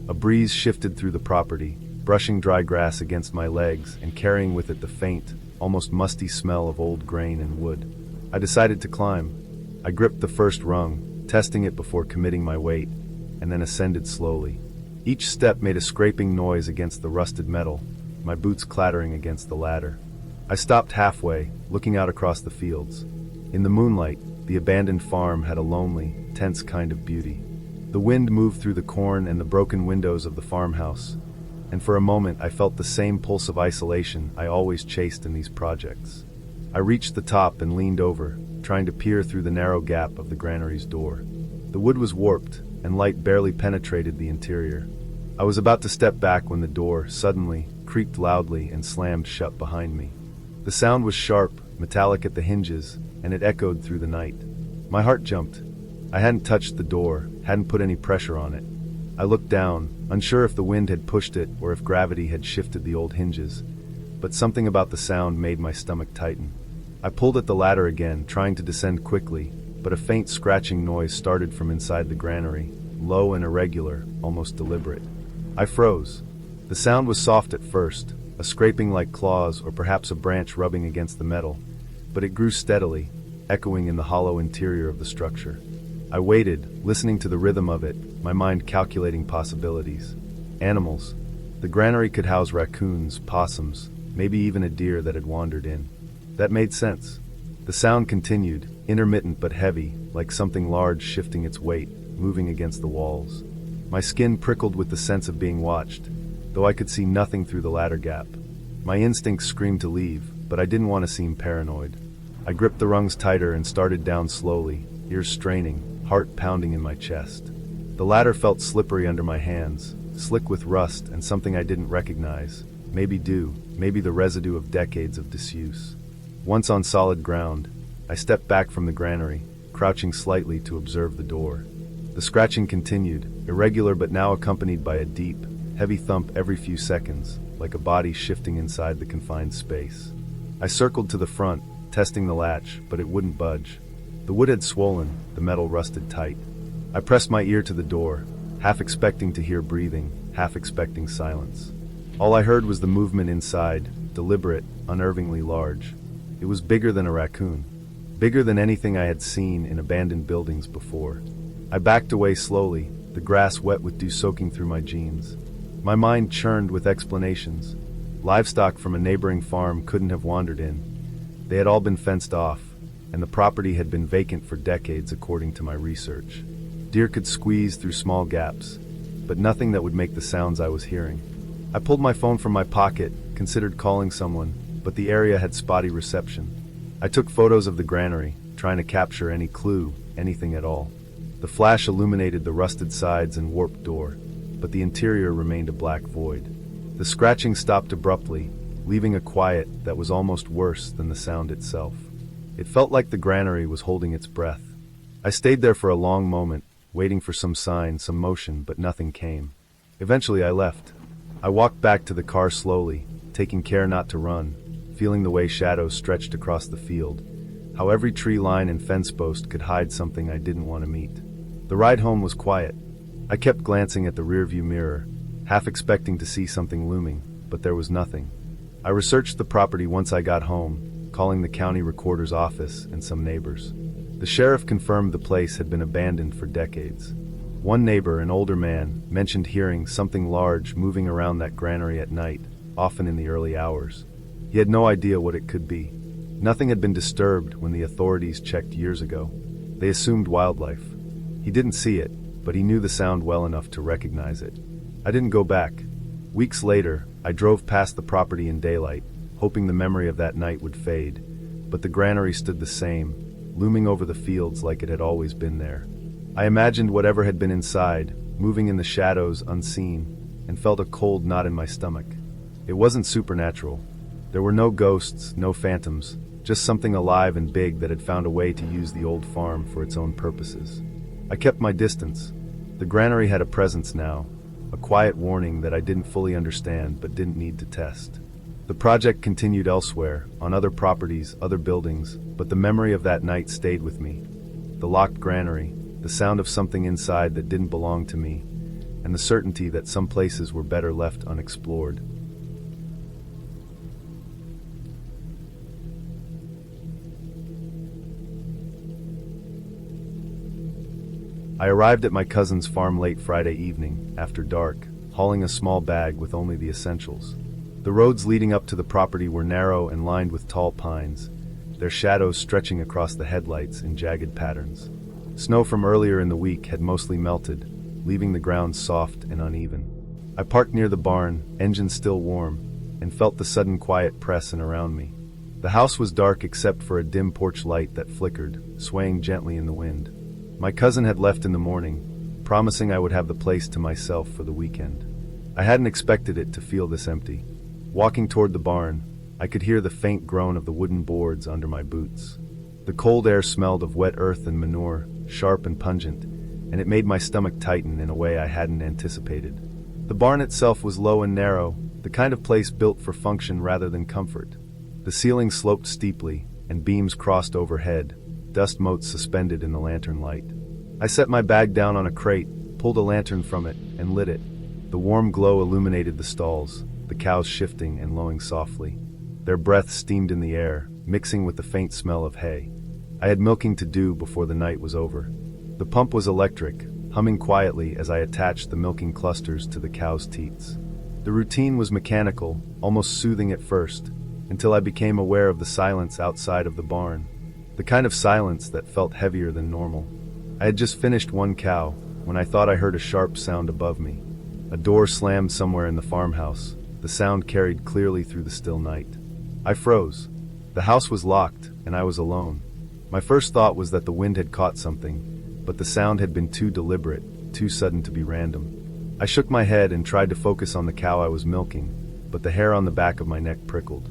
A breeze shifted through the property, brushing dry grass against my legs and carrying with it the faint, almost musty smell of old grain and wood. I decided to climb. I gripped the first rung, testing it before committing my weight, and then ascended slowly. Each step made a scraping noise against the rusted metal, my boots clattering against the ladder. I stopped halfway, looking out across the fields. In the moonlight, the abandoned farm had a lonely, tense kind of beauty. The wind moved through the corn and the broken windows of the farmhouse, and for a moment I felt the same pulse of isolation I always chased in these projects. I reached the top and leaned over, trying to peer through the narrow gap of the granary's door. The wood was warped, and light barely penetrated the interior. I was about to step back when the door, suddenly, creaked loudly and slammed shut behind me. The sound was sharp, metallic at the hinges, and it echoed through the night. My heart jumped. I hadn't touched the door, hadn't put any pressure on it. I looked down, unsure if the wind had pushed it or if gravity had shifted the old hinges, but something about the sound made my stomach tighten. I pulled at the ladder again, trying to descend quickly, but a faint scratching noise started from inside the granary, low and irregular, almost deliberate. I froze. The sound was soft at first, a scraping like claws or perhaps a branch rubbing against the metal, but it grew steadily, echoing in the hollow interior of the structure. I waited, listening to the rhythm of it, my mind calculating possibilities. Animals. The granary could house raccoons, possums, maybe even a deer that had wandered in. That made sense. The sound continued, intermittent but heavy, like something large shifting its weight, moving against the walls. My skin prickled with the sense of being watched, though I could see nothing through the ladder gap. My instincts screamed to leave, but I didn't want to seem paranoid. I gripped the rungs tighter and started down slowly, ears straining, heart pounding in my chest. The ladder felt slippery under my hands, slick with rust and something I didn't recognize. Maybe dew, maybe the residue of decades of disuse. Once on solid ground, I stepped back from the granary, crouching slightly to observe the door. The scratching continued, irregular but now accompanied by a deep, heavy thump every few seconds, like a body shifting inside the confined space. I circled to the front, testing the latch, but it wouldn't budge. The wood had swollen, the metal rusted tight. I pressed my ear to the door, half expecting to hear breathing, half expecting silence. All I heard was the movement inside, deliberate, unnervingly large. It was bigger than a raccoon, bigger than anything I had seen in abandoned buildings before. I backed away slowly, the grass wet with dew soaking through my jeans. My mind churned with explanations. Livestock from a neighboring farm couldn't have wandered in. They had all been fenced off, and the property had been vacant for decades according to my research. Deer could squeeze through small gaps, but nothing that would make the sounds I was hearing. I pulled my phone from my pocket, considered calling someone, but the area had spotty reception. I took photos of the granary, trying to capture any clue, anything at all. The flash illuminated the rusted sides and warped door, but the interior remained a black void. The scratching stopped abruptly, leaving a quiet that was almost worse than the sound itself. It felt like the granary was holding its breath. I stayed there for a long moment, waiting for some sign, some motion, but nothing came. Eventually I left. I walked back to the car slowly, taking care not to run, feeling the way shadows stretched across the field, how every tree line and fence post could hide something I didn't want to meet. The ride home was quiet. I kept glancing at the rearview mirror, half expecting to see something looming, but there was nothing. I researched the property once I got home, calling the county recorder's office and some neighbors. The sheriff confirmed the place had been abandoned for decades. One neighbor, an older man, mentioned hearing something large moving around that granary at night, often in the early hours. He had no idea what it could be. Nothing had been disturbed when the authorities checked years ago. They assumed wildlife. He didn't see it, but he knew the sound well enough to recognize it. I didn't go back. Weeks later, I drove past the property in daylight, hoping the memory of that night would fade, but the granary stood the same, looming over the fields like it had always been there. I imagined whatever had been inside, moving in the shadows unseen, and felt a cold knot in my stomach. It wasn't supernatural. There were no ghosts, no phantoms, just something alive and big that had found a way to use the old farm for its own purposes. I kept my distance. The granary had a presence now, a quiet warning that I didn't fully understand but didn't need to test. The project continued elsewhere, on other properties, other buildings, but the memory of that night stayed with me. The locked granary, the sound of something inside that didn't belong to me, and the certainty that some places were better left unexplored. I arrived at my cousin's farm late Friday evening, after dark, hauling a small bag with only the essentials. The roads leading up to the property were narrow and lined with tall pines, their shadows stretching across the headlights in jagged patterns. Snow from earlier in the week had mostly melted, leaving the ground soft and uneven. I parked near the barn, engine still warm, and felt the sudden quiet press in around me. The house was dark except for a dim porch light that flickered, swaying gently in the wind. My cousin had left in the morning, promising I would have the place to myself for the weekend. I hadn't expected it to feel this empty. Walking toward the barn, I could hear the faint groan of the wooden boards under my boots. The cold air smelled of wet earth and manure, sharp and pungent, and it made my stomach tighten in a way I hadn't anticipated. The barn itself was low and narrow, the kind of place built for function rather than comfort. The ceiling sloped steeply, and beams crossed overhead, dust motes suspended in the lantern light. I set my bag down on a crate, pulled a lantern from it, and lit it. The warm glow illuminated the stalls, the cows shifting and lowing softly. Their breath steamed in the air, mixing with the faint smell of hay. I had milking to do before the night was over. The pump was electric, humming quietly as I attached the milking clusters to the cows' teats. The routine was mechanical, almost soothing at first, until I became aware of the silence outside of the barn. The kind of silence that felt heavier than normal. I had just finished one cow, when I thought I heard a sharp sound above me. A door slammed somewhere in the farmhouse. The sound carried clearly through the still night. I froze. The house was locked, and I was alone. My first thought was that the wind had caught something, but the sound had been too deliberate, too sudden to be random. I shook my head and tried to focus on the cow I was milking, but the hair on the back of my neck prickled.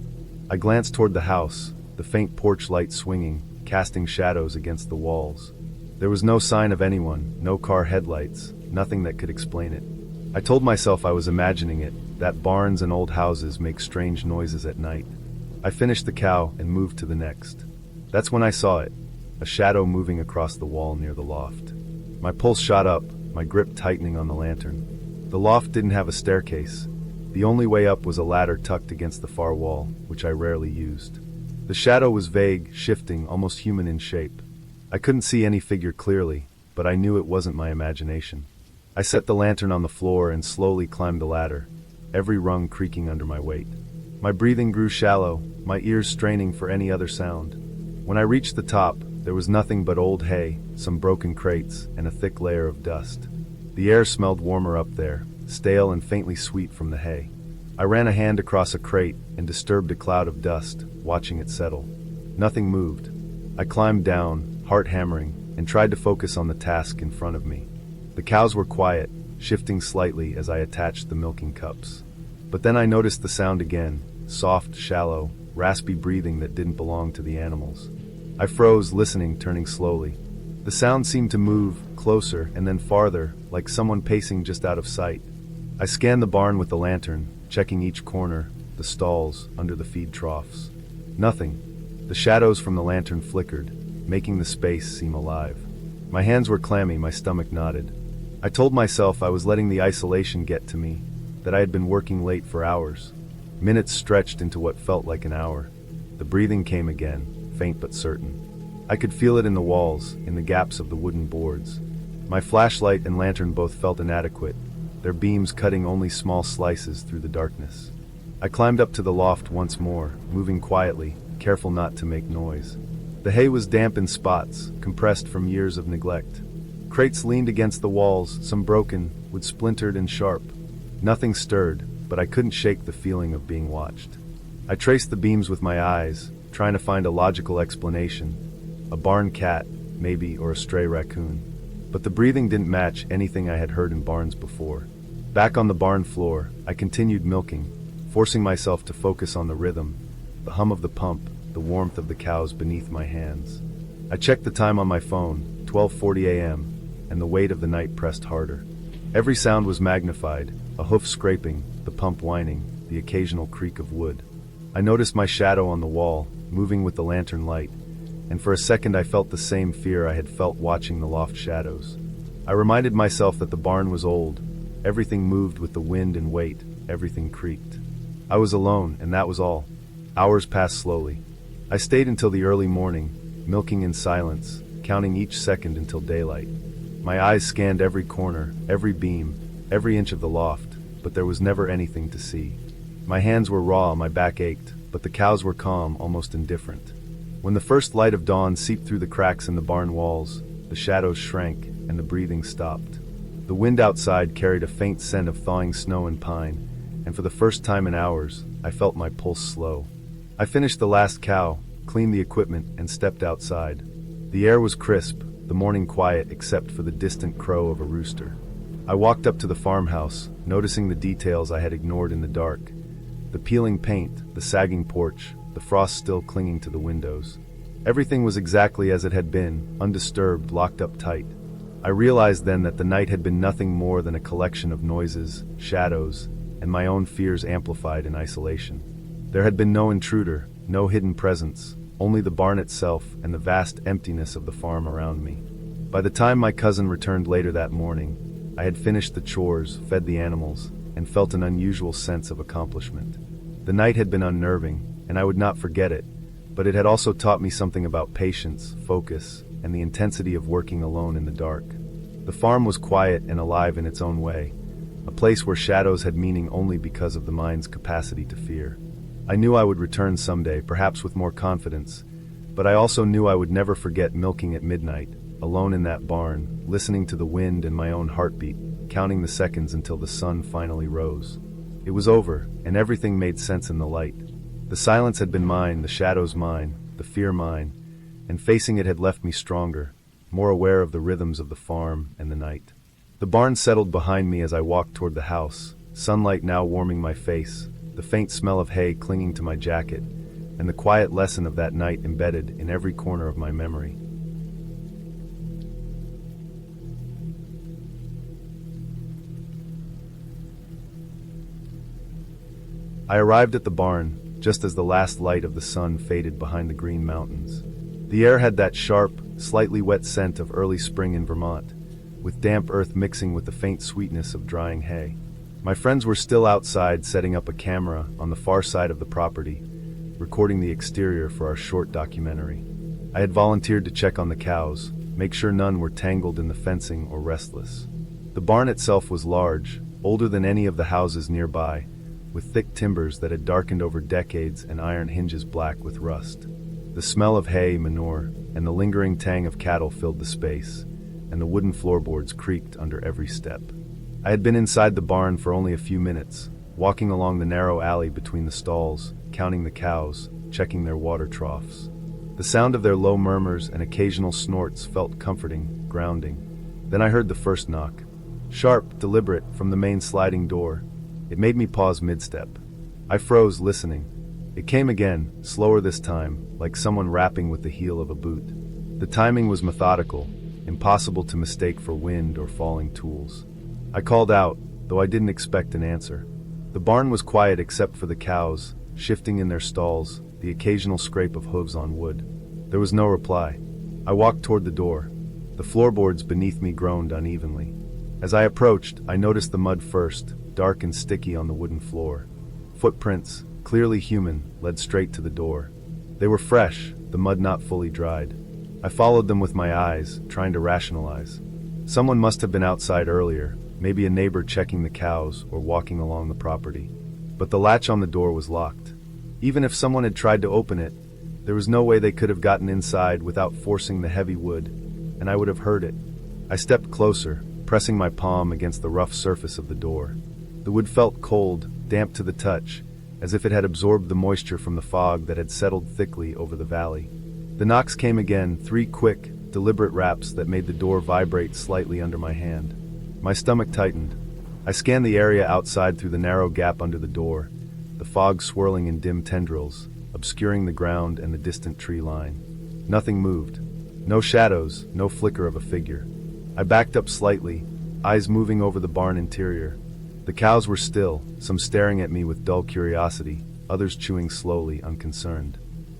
I glanced toward the house, the faint porch light swinging, casting shadows against the walls. There was no sign of anyone, no car headlights, nothing that could explain it. I told myself I was imagining it, that barns and old houses make strange noises at night. I finished the cow and moved to the next. That's when I saw it, a shadow moving across the wall near the loft. My pulse shot up, my grip tightening on the lantern. The loft didn't have a staircase. The only way up was a ladder tucked against the far wall, which I rarely used. The shadow was vague, shifting, almost human in shape. I couldn't see any figure clearly, but I knew it wasn't my imagination. I set the lantern on the floor and slowly climbed the ladder, every rung creaking under my weight. My breathing grew shallow, my ears straining for any other sound. When I reached the top, there was nothing but old hay, some broken crates, and a thick layer of dust. The air smelled warmer up there, stale and faintly sweet from the hay. I ran a hand across a crate and disturbed a cloud of dust, watching it settle. Nothing moved. I climbed down, heart hammering, and tried to focus on the task in front of me. The cows were quiet, shifting slightly as I attached the milking cups. But then I noticed the sound again, soft, shallow, raspy breathing that didn't belong to the animals. I froze, listening, turning slowly. The sound seemed to move, closer, and then farther, like someone pacing just out of sight. I scanned the barn with the lantern, checking each corner, the stalls, under the feed troughs. Nothing. The shadows from the lantern flickered, making the space seem alive. My hands were clammy, my stomach knotted. I told myself I was letting the isolation get to me, that I had been working late for hours. Minutes stretched into what felt like an hour. The breathing came again, faint but certain. I could feel it in the walls, in the gaps of the wooden boards. My flashlight and lantern both felt inadequate, their beams cutting only small slices through the darkness. I climbed up to the loft once more, moving quietly, careful not to make noise. The hay was damp in spots, compressed from years of neglect. Crates leaned against the walls, some broken, wood splintered and sharp. Nothing stirred, but I couldn't shake the feeling of being watched. I traced the beams with my eyes, trying to find a logical explanation. A barn cat, maybe, or a stray raccoon. But the breathing didn't match anything I had heard in barns before. Back on the barn floor, I continued milking, forcing myself to focus on the rhythm, the hum of the pump, the warmth of the cows beneath my hands. I checked the time on my phone, 12:40 a.m., and the weight of the night pressed harder. Every sound was magnified, a hoof scraping, the pump whining, the occasional creak of wood. I noticed my shadow on the wall, moving with the lantern light, and for a second I felt the same fear I had felt watching the loft shadows. I reminded myself that the barn was old. Everything moved with the wind and weight, everything creaked. I was alone, and that was all. Hours passed slowly. I stayed until the early morning, milking in silence, counting each second until daylight. My eyes scanned every corner, every beam, every inch of the loft, but there was never anything to see. My hands were raw, my back ached, but the cows were calm, almost indifferent. When the first light of dawn seeped through the cracks in the barn walls, the shadows shrank, and the breathing stopped. The wind outside carried a faint scent of thawing snow and pine, and for the first time in hours, I felt my pulse slow. I finished the last cow, cleaned the equipment, and stepped outside. The air was crisp, the morning quiet except for the distant crow of a rooster. I walked up to the farmhouse, noticing the details I had ignored in the dark. The peeling paint, the sagging porch, the frost still clinging to the windows. Everything was exactly as it had been, undisturbed, locked up tight. I realized then that the night had been nothing more than a collection of noises, shadows, and my own fears amplified in isolation. There had been no intruder, no hidden presence, only the barn itself and the vast emptiness of the farm around me. By the time my cousin returned later that morning, I had finished the chores, fed the animals, and felt an unusual sense of accomplishment. The night had been unnerving, and I would not forget it, but it had also taught me something about patience, focus, and the intensity of working alone in the dark. The farm was quiet and alive in its own way, a place where shadows had meaning only because of the mind's capacity to fear. I knew I would return someday, perhaps with more confidence, but I also knew I would never forget milking at midnight, alone in that barn, listening to the wind and my own heartbeat, counting the seconds until the sun finally rose. It was over, and everything made sense in the light. The silence had been mine, the shadows mine, the fear mine, and facing it had left me stronger, more aware of the rhythms of the farm and the night. The barn settled behind me as I walked toward the house, sunlight now warming my face, the faint smell of hay clinging to my jacket, and the quiet lesson of that night embedded in every corner of my memory. I arrived at the barn just as the last light of the sun faded behind the green mountains. The air had that sharp, slightly wet scent of early spring in Vermont, with damp earth mixing with the faint sweetness of drying hay. My friends were still outside setting up a camera on the far side of the property, recording the exterior for our short documentary. I had volunteered to check on the cows, make sure none were tangled in the fencing or restless. The barn itself was large, older than any of the houses nearby, with thick timbers that had darkened over decades and iron hinges black with rust. The smell of hay, manure, and the lingering tang of cattle filled the space, and the wooden floorboards creaked under every step. I had been inside the barn for only a few minutes, walking along the narrow alley between the stalls, counting the cows, checking their water troughs. The sound of their low murmurs and occasional snorts felt comforting, grounding. Then I heard the first knock. Sharp, deliberate, from the main sliding door. It made me pause mid-step. I froze, listening. It came again, slower this time, like someone rapping with the heel of a boot. The timing was methodical, impossible to mistake for wind or falling tools. I called out, though I didn't expect an answer. The barn was quiet except for the cows, shifting in their stalls, the occasional scrape of hooves on wood. There was no reply. I walked toward the door. The floorboards beneath me groaned unevenly. As I approached, I noticed the mud first, dark and sticky on the wooden floor. Footprints, clearly human, led straight to the door. They were fresh, the mud not fully dried. I followed them with my eyes, trying to rationalize. Someone must have been outside earlier, maybe a neighbor checking the cows or walking along the property. But the latch on the door was locked. Even if someone had tried to open it, there was no way they could have gotten inside without forcing the heavy wood, and I would have heard it. I stepped closer, pressing my palm against the rough surface of the door. The wood felt cold, damp to the touch, as if it had absorbed the moisture from the fog that had settled thickly over the valley. The knocks came again, 3 quick, deliberate raps that made the door vibrate slightly under my hand. My stomach tightened. I scanned the area outside through the narrow gap under the door, the fog swirling in dim tendrils, obscuring the ground and the distant tree line. Nothing moved. No shadows, no flicker of a figure. I backed up slightly, eyes moving over the barn interior. The cows were still, some staring at me with dull curiosity, others chewing slowly, unconcerned.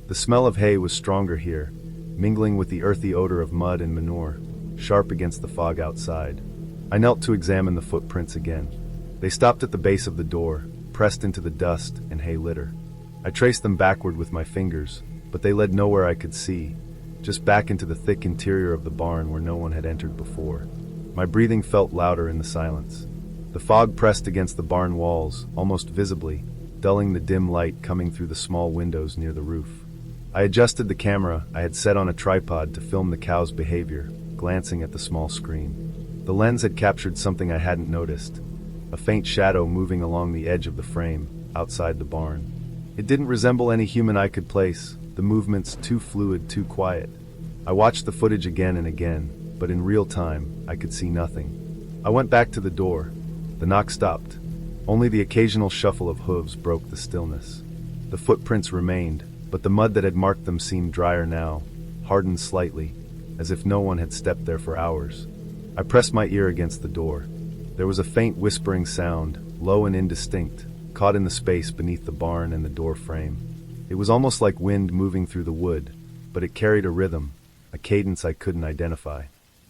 The smell of hay was stronger here, mingling with the earthy odor of mud and manure, sharp against the fog outside. I knelt to examine the footprints again. They stopped at the base of the door, pressed into the dust and hay litter. I traced them backward with my fingers, but they led nowhere I could see, just back into the thick interior of the barn where no one had entered before. My breathing felt louder in the silence. The fog pressed against the barn walls, almost visibly, dulling the dim light coming through the small windows near the roof. I adjusted the camera I had set on a tripod to film the cow's behavior, glancing at the small screen. The lens had captured something I hadn't noticed, a faint shadow moving along the edge of the frame, outside the barn. It didn't resemble any human I could place, the movements too fluid, too quiet. I watched the footage again and again, but in real time, I could see nothing. I went back to the door. The knock stopped. Only the occasional shuffle of hooves broke the stillness. The footprints remained, but the mud that had marked them seemed drier now, hardened slightly, as if no one had stepped there for hours. I pressed my ear against the door. There was a faint whispering sound, low and indistinct, caught in the space beneath the barn and the door frame. It was almost like wind moving through the wood, but it carried a rhythm, a cadence I couldn't identify.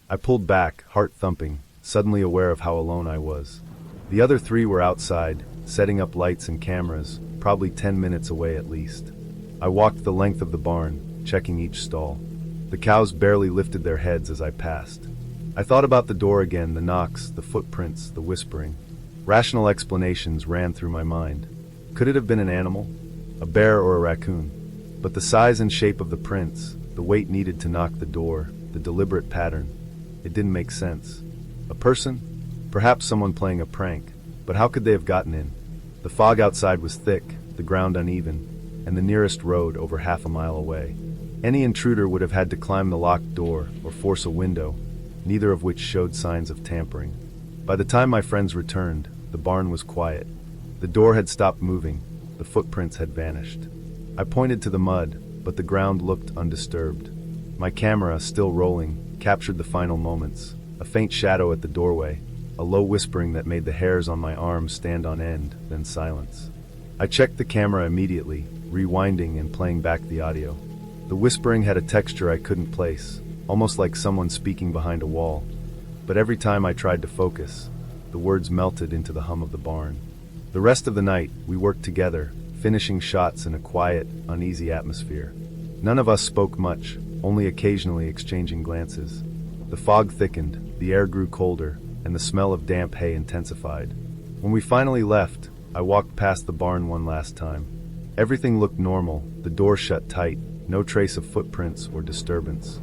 I pulled back, heart thumping, suddenly aware of how alone I was. The other three were outside, setting up lights and cameras, probably 10 minutes away at least. I walked the length of the barn, checking each stall. The cows barely lifted their heads as I passed. I thought about the door again, the knocks, the footprints, the whispering. Rational explanations ran through my mind. Could it have been an animal? A bear or a raccoon? But the size and shape of the prints, the weight needed to knock the door, the deliberate pattern, it didn't make sense. A person? Perhaps someone playing a prank, but how could they have gotten in? The fog outside was thick, the ground uneven, and the nearest road over half a mile away. Any intruder would have had to climb the locked door or force a window, neither of which showed signs of tampering. By the time my friends returned, the barn was quiet. The door had stopped moving, the footprints had vanished. I pointed to the mud, but the ground looked undisturbed. My camera, still rolling, captured the final moments, a faint shadow at the doorway, a low whispering that made the hairs on my arms stand on end, then silence. I checked the camera immediately, rewinding and playing back the audio. The whispering had a texture I couldn't place, almost like someone speaking behind a wall. But every time I tried to focus, the words melted into the hum of the barn. The rest of the night, we worked together, finishing shots in a quiet, uneasy atmosphere. None of us spoke much, only occasionally exchanging glances. The fog thickened, the air grew colder, and the smell of damp hay intensified. When we finally left, I walked past the barn one last time. Everything looked normal, the door shut tight, no trace of footprints or disturbance.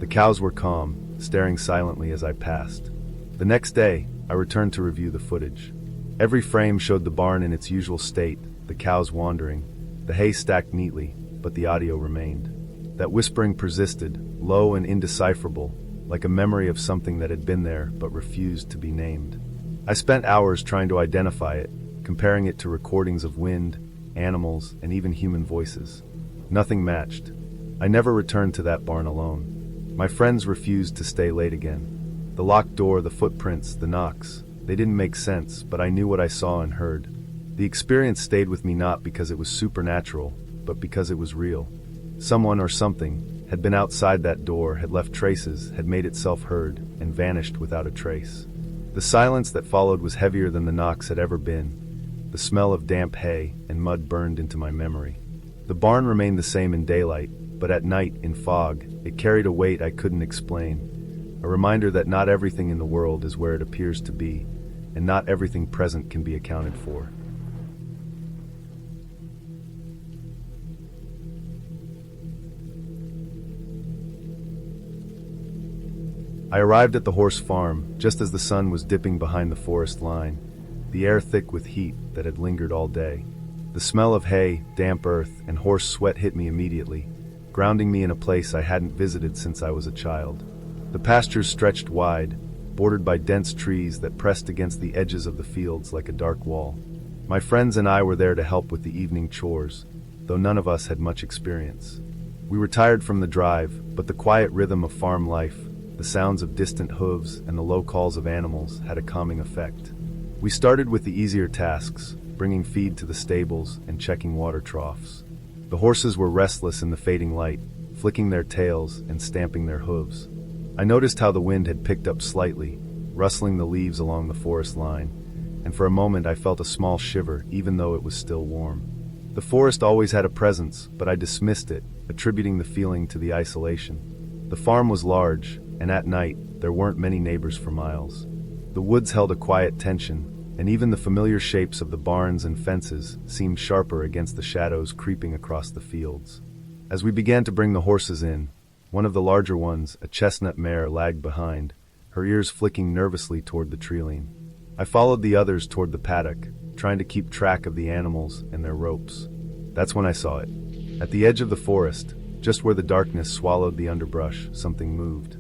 The cows were calm, staring silently as I passed. The next day, I returned to review the footage. Every frame showed the barn in its usual state, the cows wandering, the hay stacked neatly, but the audio remained. That whispering persisted, low and indecipherable, like a memory of something that had been there but refused to be named. I spent hours trying to identify it, comparing it to recordings of wind, animals, and even human voices. Nothing matched. I never returned to that barn alone. My friends refused to stay late again. The locked door, the footprints, the knocks, they didn't make sense, but I knew what I saw and heard. The experience stayed with me not because it was supernatural, but because it was real. Someone or something had been outside that door, had left traces, had made itself heard, and vanished without a trace. The silence that followed was heavier than the knocks had ever been. The smell of damp hay and mud burned into my memory. The barn remained the same in daylight, but at night, in fog, it carried a weight I couldn't explain. A reminder that not everything in the world is where it appears to be, and not everything present can be accounted for. I arrived at the horse farm just as the sun was dipping behind the forest line, the air thick with heat that had lingered all day. The smell of hay, damp earth, and horse sweat hit me immediately, grounding me in a place I hadn't visited since I was a child. The pastures stretched wide, bordered by dense trees that pressed against the edges of the fields like a dark wall. My friends and I were there to help with the evening chores, though none of us had much experience. We were tired from the drive, but the quiet rhythm of farm life, the sounds of distant hooves, and the low calls of animals had a calming effect. We started with the easier tasks, bringing feed to the stables and checking water troughs. The horses were restless in the fading light, flicking their tails and stamping their hooves. I noticed how the wind had picked up slightly, rustling the leaves along the forest line, and for a moment I felt a small shiver even though it was still warm. The forest always had a presence, but I dismissed it, attributing the feeling to the isolation. The farm was large, and at night, there weren't many neighbors for miles. The woods held a quiet tension, and even the familiar shapes of the barns and fences seemed sharper against the shadows creeping across the fields. As we began to bring the horses in, one of the larger ones, a chestnut mare, lagged behind, her ears flicking nervously toward the treeline. I followed the others toward the paddock, trying to keep track of the animals and their ropes. That's when I saw it. At the edge of the forest, just where the darkness swallowed the underbrush, something moved.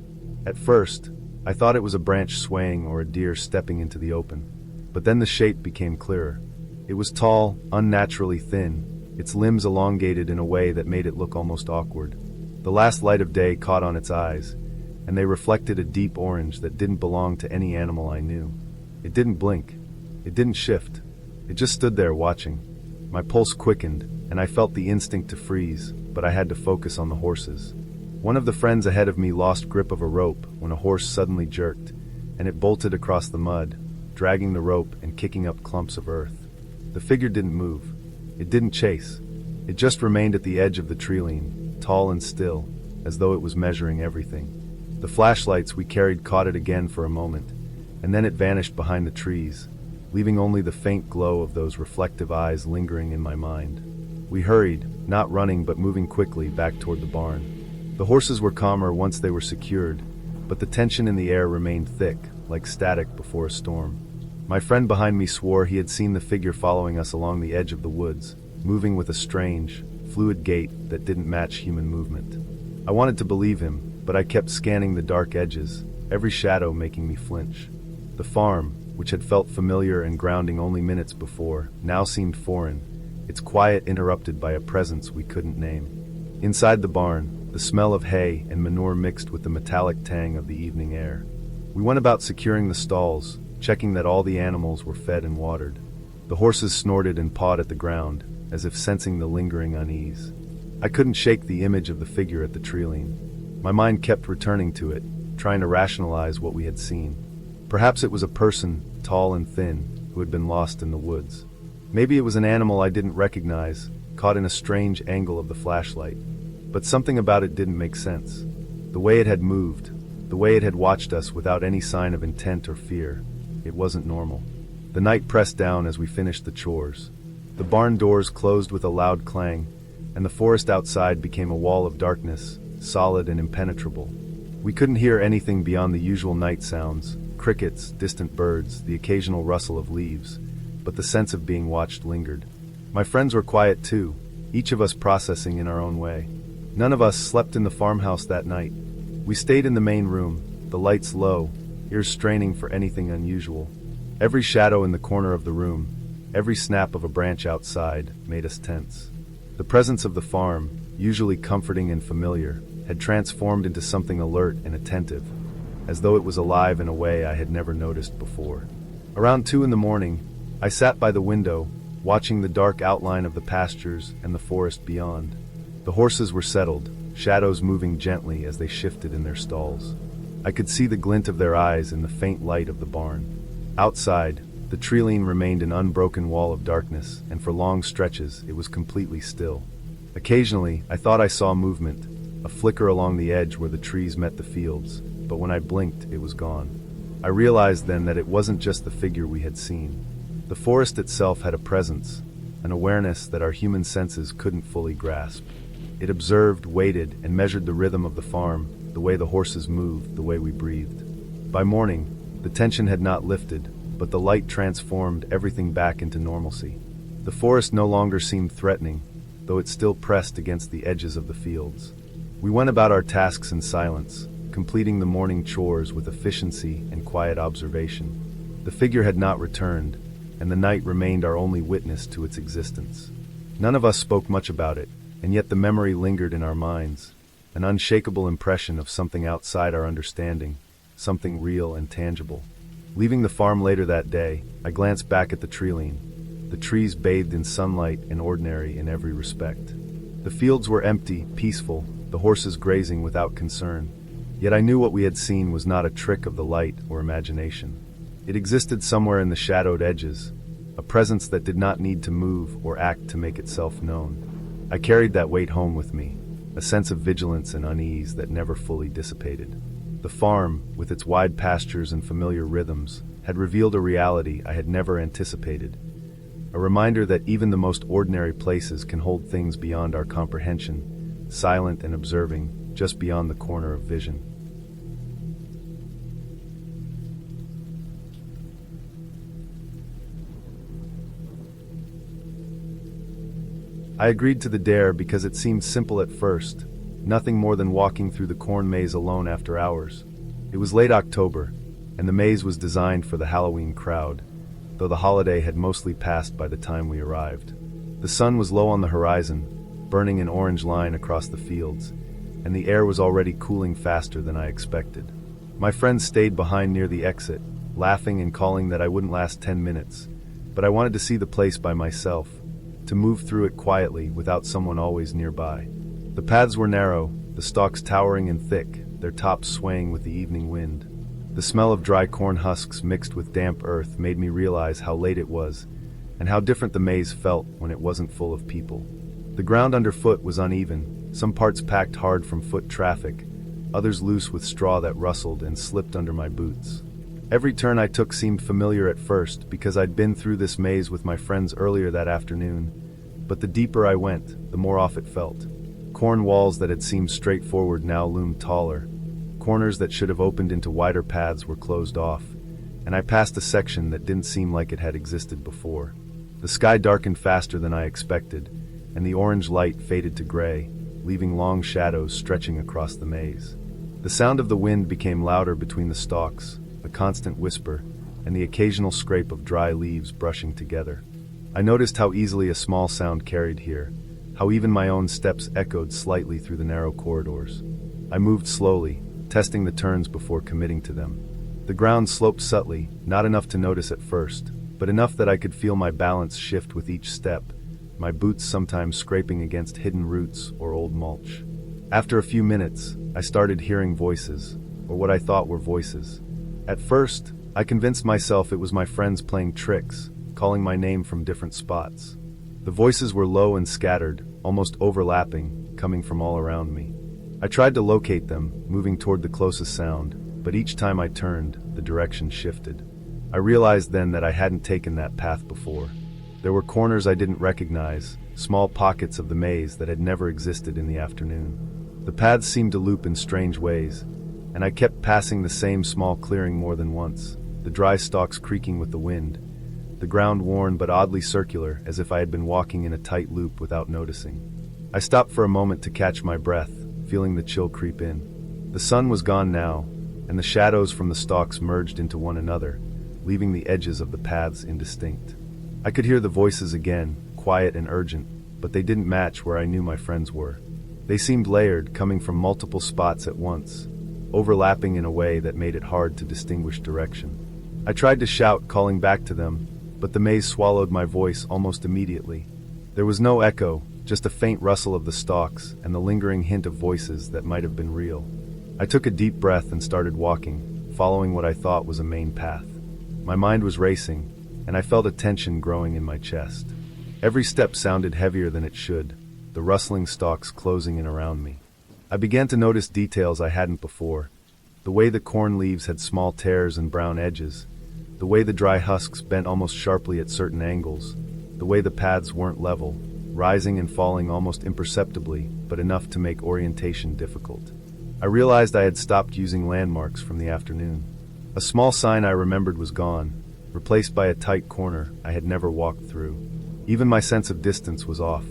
At first, I thought it was a branch swaying or a deer stepping into the open. But then the shape became clearer. It was tall, unnaturally thin, its limbs elongated in a way that made it look almost awkward. The last light of day caught on its eyes, and they reflected a deep orange that didn't belong to any animal I knew. It didn't blink. It didn't shift. It just stood there watching. My pulse quickened, and I felt the instinct to freeze, but I had to focus on the horses. One of the friends ahead of me lost grip of a rope when a horse suddenly jerked, and it bolted across the mud, dragging the rope and kicking up clumps of earth. The figure didn't move. It didn't chase. It just remained at the edge of the treeline, tall and still, as though it was measuring everything. The flashlights we carried caught it again for a moment, and then it vanished behind the trees, leaving only the faint glow of those reflective eyes lingering in my mind. We hurried, not running but moving quickly back toward the barn. The horses were calmer once they were secured, but the tension in the air remained thick, like static before a storm. My friend behind me swore he had seen the figure following us along the edge of the woods, moving with a strange, fluid gait that didn't match human movement. I wanted to believe him, but I kept scanning the dark edges, every shadow making me flinch. The farm, which had felt familiar and grounding only minutes before, now seemed foreign, its quiet interrupted by a presence we couldn't name. Inside the barn, the smell of hay and manure mixed with the metallic tang of the evening air. We went about securing the stalls, checking that all the animals were fed and watered. The horses snorted and pawed at the ground, as if sensing the lingering unease. I couldn't shake the image of the figure at the treeline. My mind kept returning to it, trying to rationalize what we had seen. Perhaps it was a person, tall and thin, who had been lost in the woods. Maybe it was an animal I didn't recognize, caught in a strange angle of the flashlight. But something about it didn't make sense. The way it had moved, the way it had watched us without any sign of intent or fear, it wasn't normal. The night pressed down as we finished the chores. The barn doors closed with a loud clang, and the forest outside became a wall of darkness, solid and impenetrable. We couldn't hear anything beyond the usual night sounds, crickets, distant birds, the occasional rustle of leaves, but the sense of being watched lingered. My friends were quiet too, each of us processing in our own way. None of us slept in the farmhouse that night. We stayed in the main room, the lights low, ears straining for anything unusual. Every shadow in the corner of the room, every snap of a branch outside, made us tense. The presence of the farm, usually comforting and familiar, had transformed into something alert and attentive, as though it was alive in a way I had never noticed before. Around 2 a.m, I sat by the window, watching the dark outline of the pastures and the forest beyond. The horses were settled, shadows moving gently as they shifted in their stalls. I could see the glint of their eyes in the faint light of the barn. Outside, the treeline remained an unbroken wall of darkness, and for long stretches it was completely still. Occasionally, I thought I saw movement, a flicker along the edge where the trees met the fields, but when I blinked, it was gone. I realized then that it wasn't just the figure we had seen. The forest itself had a presence, an awareness that our human senses couldn't fully grasp. It observed, waited, and measured the rhythm of the farm, the way the horses moved, the way we breathed. By morning, the tension had not lifted, but the light transformed everything back into normalcy. The forest no longer seemed threatening, though it still pressed against the edges of the fields. We went about our tasks in silence, completing the morning chores with efficiency and quiet observation. The figure had not returned, and the night remained our only witness to its existence. None of us spoke much about it, and yet the memory lingered in our minds, an unshakable impression of something outside our understanding, something real and tangible. Leaving the farm later that day, I glanced back at the treeline. The trees bathed in sunlight and ordinary in every respect. The fields were empty, peaceful, the horses grazing without concern. Yet I knew what we had seen was not a trick of the light or imagination. It existed somewhere in the shadowed edges, a presence that did not need to move or act to make itself known. I carried that weight home with me, a sense of vigilance and unease that never fully dissipated. The farm, with its wide pastures and familiar rhythms, had revealed a reality I had never anticipated. A reminder that even the most ordinary places can hold things beyond our comprehension, silent and observing, just beyond the corner of vision. I agreed to the dare because it seemed simple at first, nothing more than walking through the corn maze alone after hours. It was late October, and the maze was designed for the Halloween crowd, though the holiday had mostly passed by the time we arrived. The sun was low on the horizon, burning an orange line across the fields, and the air was already cooling faster than I expected. My friends stayed behind near the exit, laughing and calling that I wouldn't last 10 minutes, but I wanted to see the place by myself, to move through it quietly without someone always nearby. The paths were narrow, the stalks towering and thick, their tops swaying with the evening wind. The smell of dry corn husks mixed with damp earth made me realize how late it was, and how different the maze felt when it wasn't full of people. The ground underfoot was uneven, some parts packed hard from foot traffic, others loose with straw that rustled and slipped under my boots. Every turn I took seemed familiar at first because I'd been through this maze with my friends earlier that afternoon, but the deeper I went, the more off it felt. Corn walls that had seemed straightforward now loomed taller. Corners that should have opened into wider paths were closed off, and I passed a section that didn't seem like it had existed before. The sky darkened faster than I expected, and the orange light faded to gray, leaving long shadows stretching across the maze. The sound of the wind became louder between the stalks, a constant whisper, and the occasional scrape of dry leaves brushing together. I noticed how easily a small sound carried here, how even my own steps echoed slightly through the narrow corridors. I moved slowly, testing the turns before committing to them. The ground sloped subtly, not enough to notice at first, but enough that I could feel my balance shift with each step, my boots sometimes scraping against hidden roots or old mulch. After a few minutes, I started hearing voices, or what I thought were voices. At first, I convinced myself it was my friends playing tricks, calling my name from different spots. The voices were low and scattered, almost overlapping, coming from all around me. I tried to locate them, moving toward the closest sound, but each time I turned, the direction shifted. I realized then that I hadn't taken that path before. There were corners I didn't recognize, small pockets of the maze that had never existed in the afternoon. The paths seemed to loop in strange ways, and I kept passing the same small clearing more than once, the dry stalks creaking with the wind, the ground worn but oddly circular, as if I had been walking in a tight loop without noticing. I stopped for a moment to catch my breath, feeling the chill creep in. The sun was gone now, and the shadows from the stalks merged into one another, leaving the edges of the paths indistinct. I could hear the voices again, quiet and urgent, but they didn't match where I knew my friends were. They seemed layered, coming from multiple spots at once, overlapping in a way that made it hard to distinguish direction. I tried to shout, calling back to them, but the maze swallowed my voice almost immediately. There was no echo, just a faint rustle of the stalks and the lingering hint of voices that might have been real. I took a deep breath and started walking, following what I thought was a main path. My mind was racing, and I felt a tension growing in my chest. Every step sounded heavier than it should, the rustling stalks closing in around me. I began to notice details I hadn't before. The way the corn leaves had small tears and brown edges, the way the dry husks bent almost sharply at certain angles, the way the paths weren't level, rising and falling almost imperceptibly, but enough to make orientation difficult. I realized I had stopped using landmarks from the afternoon. A small sign I remembered was gone, replaced by a tight corner I had never walked through. Even my sense of distance was off.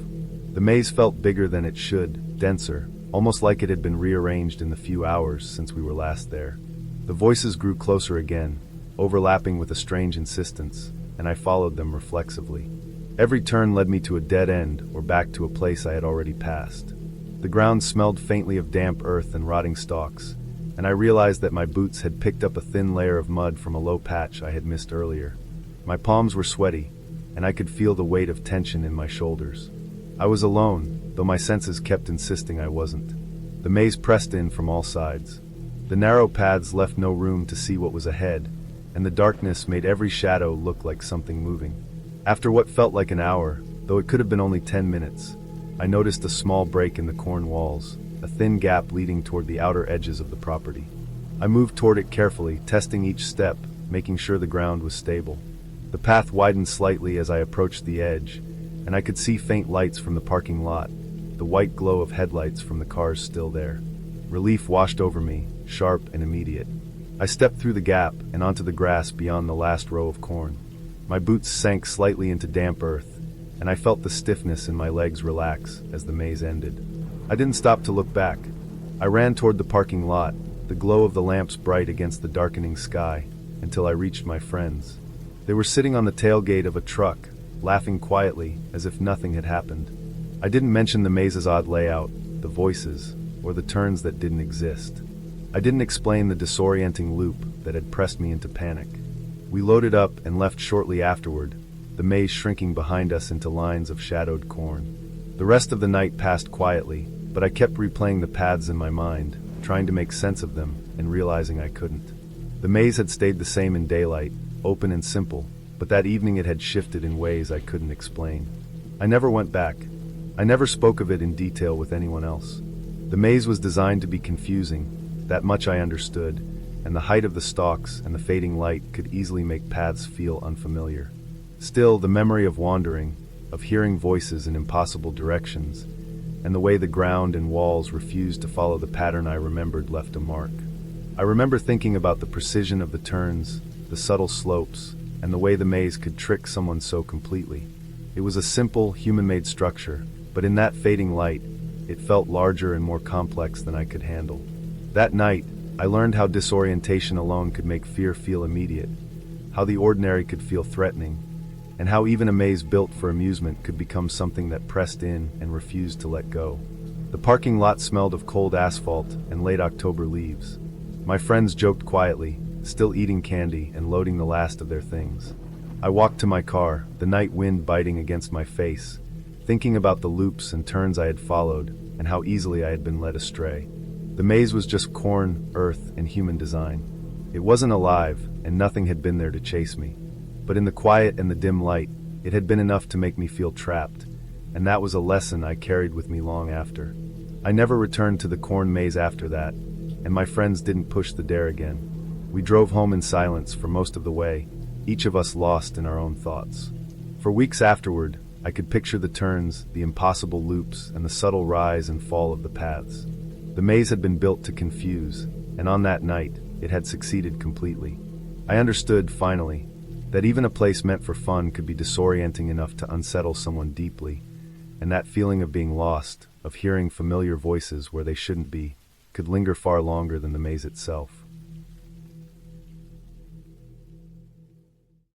The maze felt bigger than it should, denser, almost like it had been rearranged in the few hours since we were last there. The voices grew closer again, overlapping with a strange insistence, and I followed them reflexively. Every turn led me to a dead end or back to a place I had already passed. The ground smelled faintly of damp earth and rotting stalks, and I realized that my boots had picked up a thin layer of mud from a low patch I had missed earlier. My palms were sweaty, and I could feel the weight of tension in my shoulders. I was alone, though my senses kept insisting I wasn't. The maze pressed in from all sides. The narrow paths left no room to see what was ahead, and the darkness made every shadow look like something moving. After what felt like an hour, though it could have been only 10 minutes, I noticed a small break in the corn walls, a thin gap leading toward the outer edges of the property. I moved toward it carefully, testing each step, making sure the ground was stable. The path widened slightly as I approached the edge, and I could see faint lights from the parking lot, the white glow of headlights from the cars still there. Relief washed over me, sharp and immediate. I stepped through the gap and onto the grass beyond the last row of corn. My boots sank slightly into damp earth, and I felt the stiffness in my legs relax as the maze ended. I didn't stop to look back. I ran toward the parking lot, the glow of the lamps bright against the darkening sky, until I reached my friends. They were sitting on the tailgate of a truck, laughing quietly as if nothing had happened. I didn't mention the maze's odd layout, the voices, or the turns that didn't exist. I didn't explain the disorienting loop that had pressed me into panic. We loaded up and left shortly afterward, the maze shrinking behind us into lines of shadowed corn. The rest of the night passed quietly, but I kept replaying the paths in my mind, trying to make sense of them and realizing I couldn't. The maze had stayed the same in daylight, open and simple, but that evening it had shifted in ways I couldn't explain. I never went back. I never spoke of it in detail with anyone else. The maze was designed to be confusing, that much I understood, and the height of the stalks and the fading light could easily make paths feel unfamiliar. Still, the memory of wandering, of hearing voices in impossible directions, and the way the ground and walls refused to follow the pattern I remembered left a mark. I remember thinking about the precision of the turns, the subtle slopes, and the way the maze could trick someone so completely. It was a simple, human-made structure, but in that fading light, it felt larger and more complex than I could handle. That night, I learned how disorientation alone could make fear feel immediate, how the ordinary could feel threatening, and how even a maze built for amusement could become something that pressed in and refused to let go. The parking lot smelled of cold asphalt and late October leaves. My friends joked quietly, still eating candy and loading the last of their things. I walked to my car, the night wind biting against my face, thinking about the loops and turns I had followed and how easily I had been led astray. The maze was just corn, earth, and human design. It wasn't alive, and nothing had been there to chase me. But in the quiet and the dim light, it had been enough to make me feel trapped, and that was a lesson I carried with me long after. I never returned to the corn maze after that, and my friends didn't push the dare again. We drove home in silence for most of the way, each of us lost in our own thoughts. For weeks afterward, I could picture the turns, the impossible loops, and the subtle rise and fall of the paths. The maze had been built to confuse, and on that night, it had succeeded completely. I understood, finally, that even a place meant for fun could be disorienting enough to unsettle someone deeply, and that feeling of being lost, of hearing familiar voices where they shouldn't be, could linger far longer than the maze itself.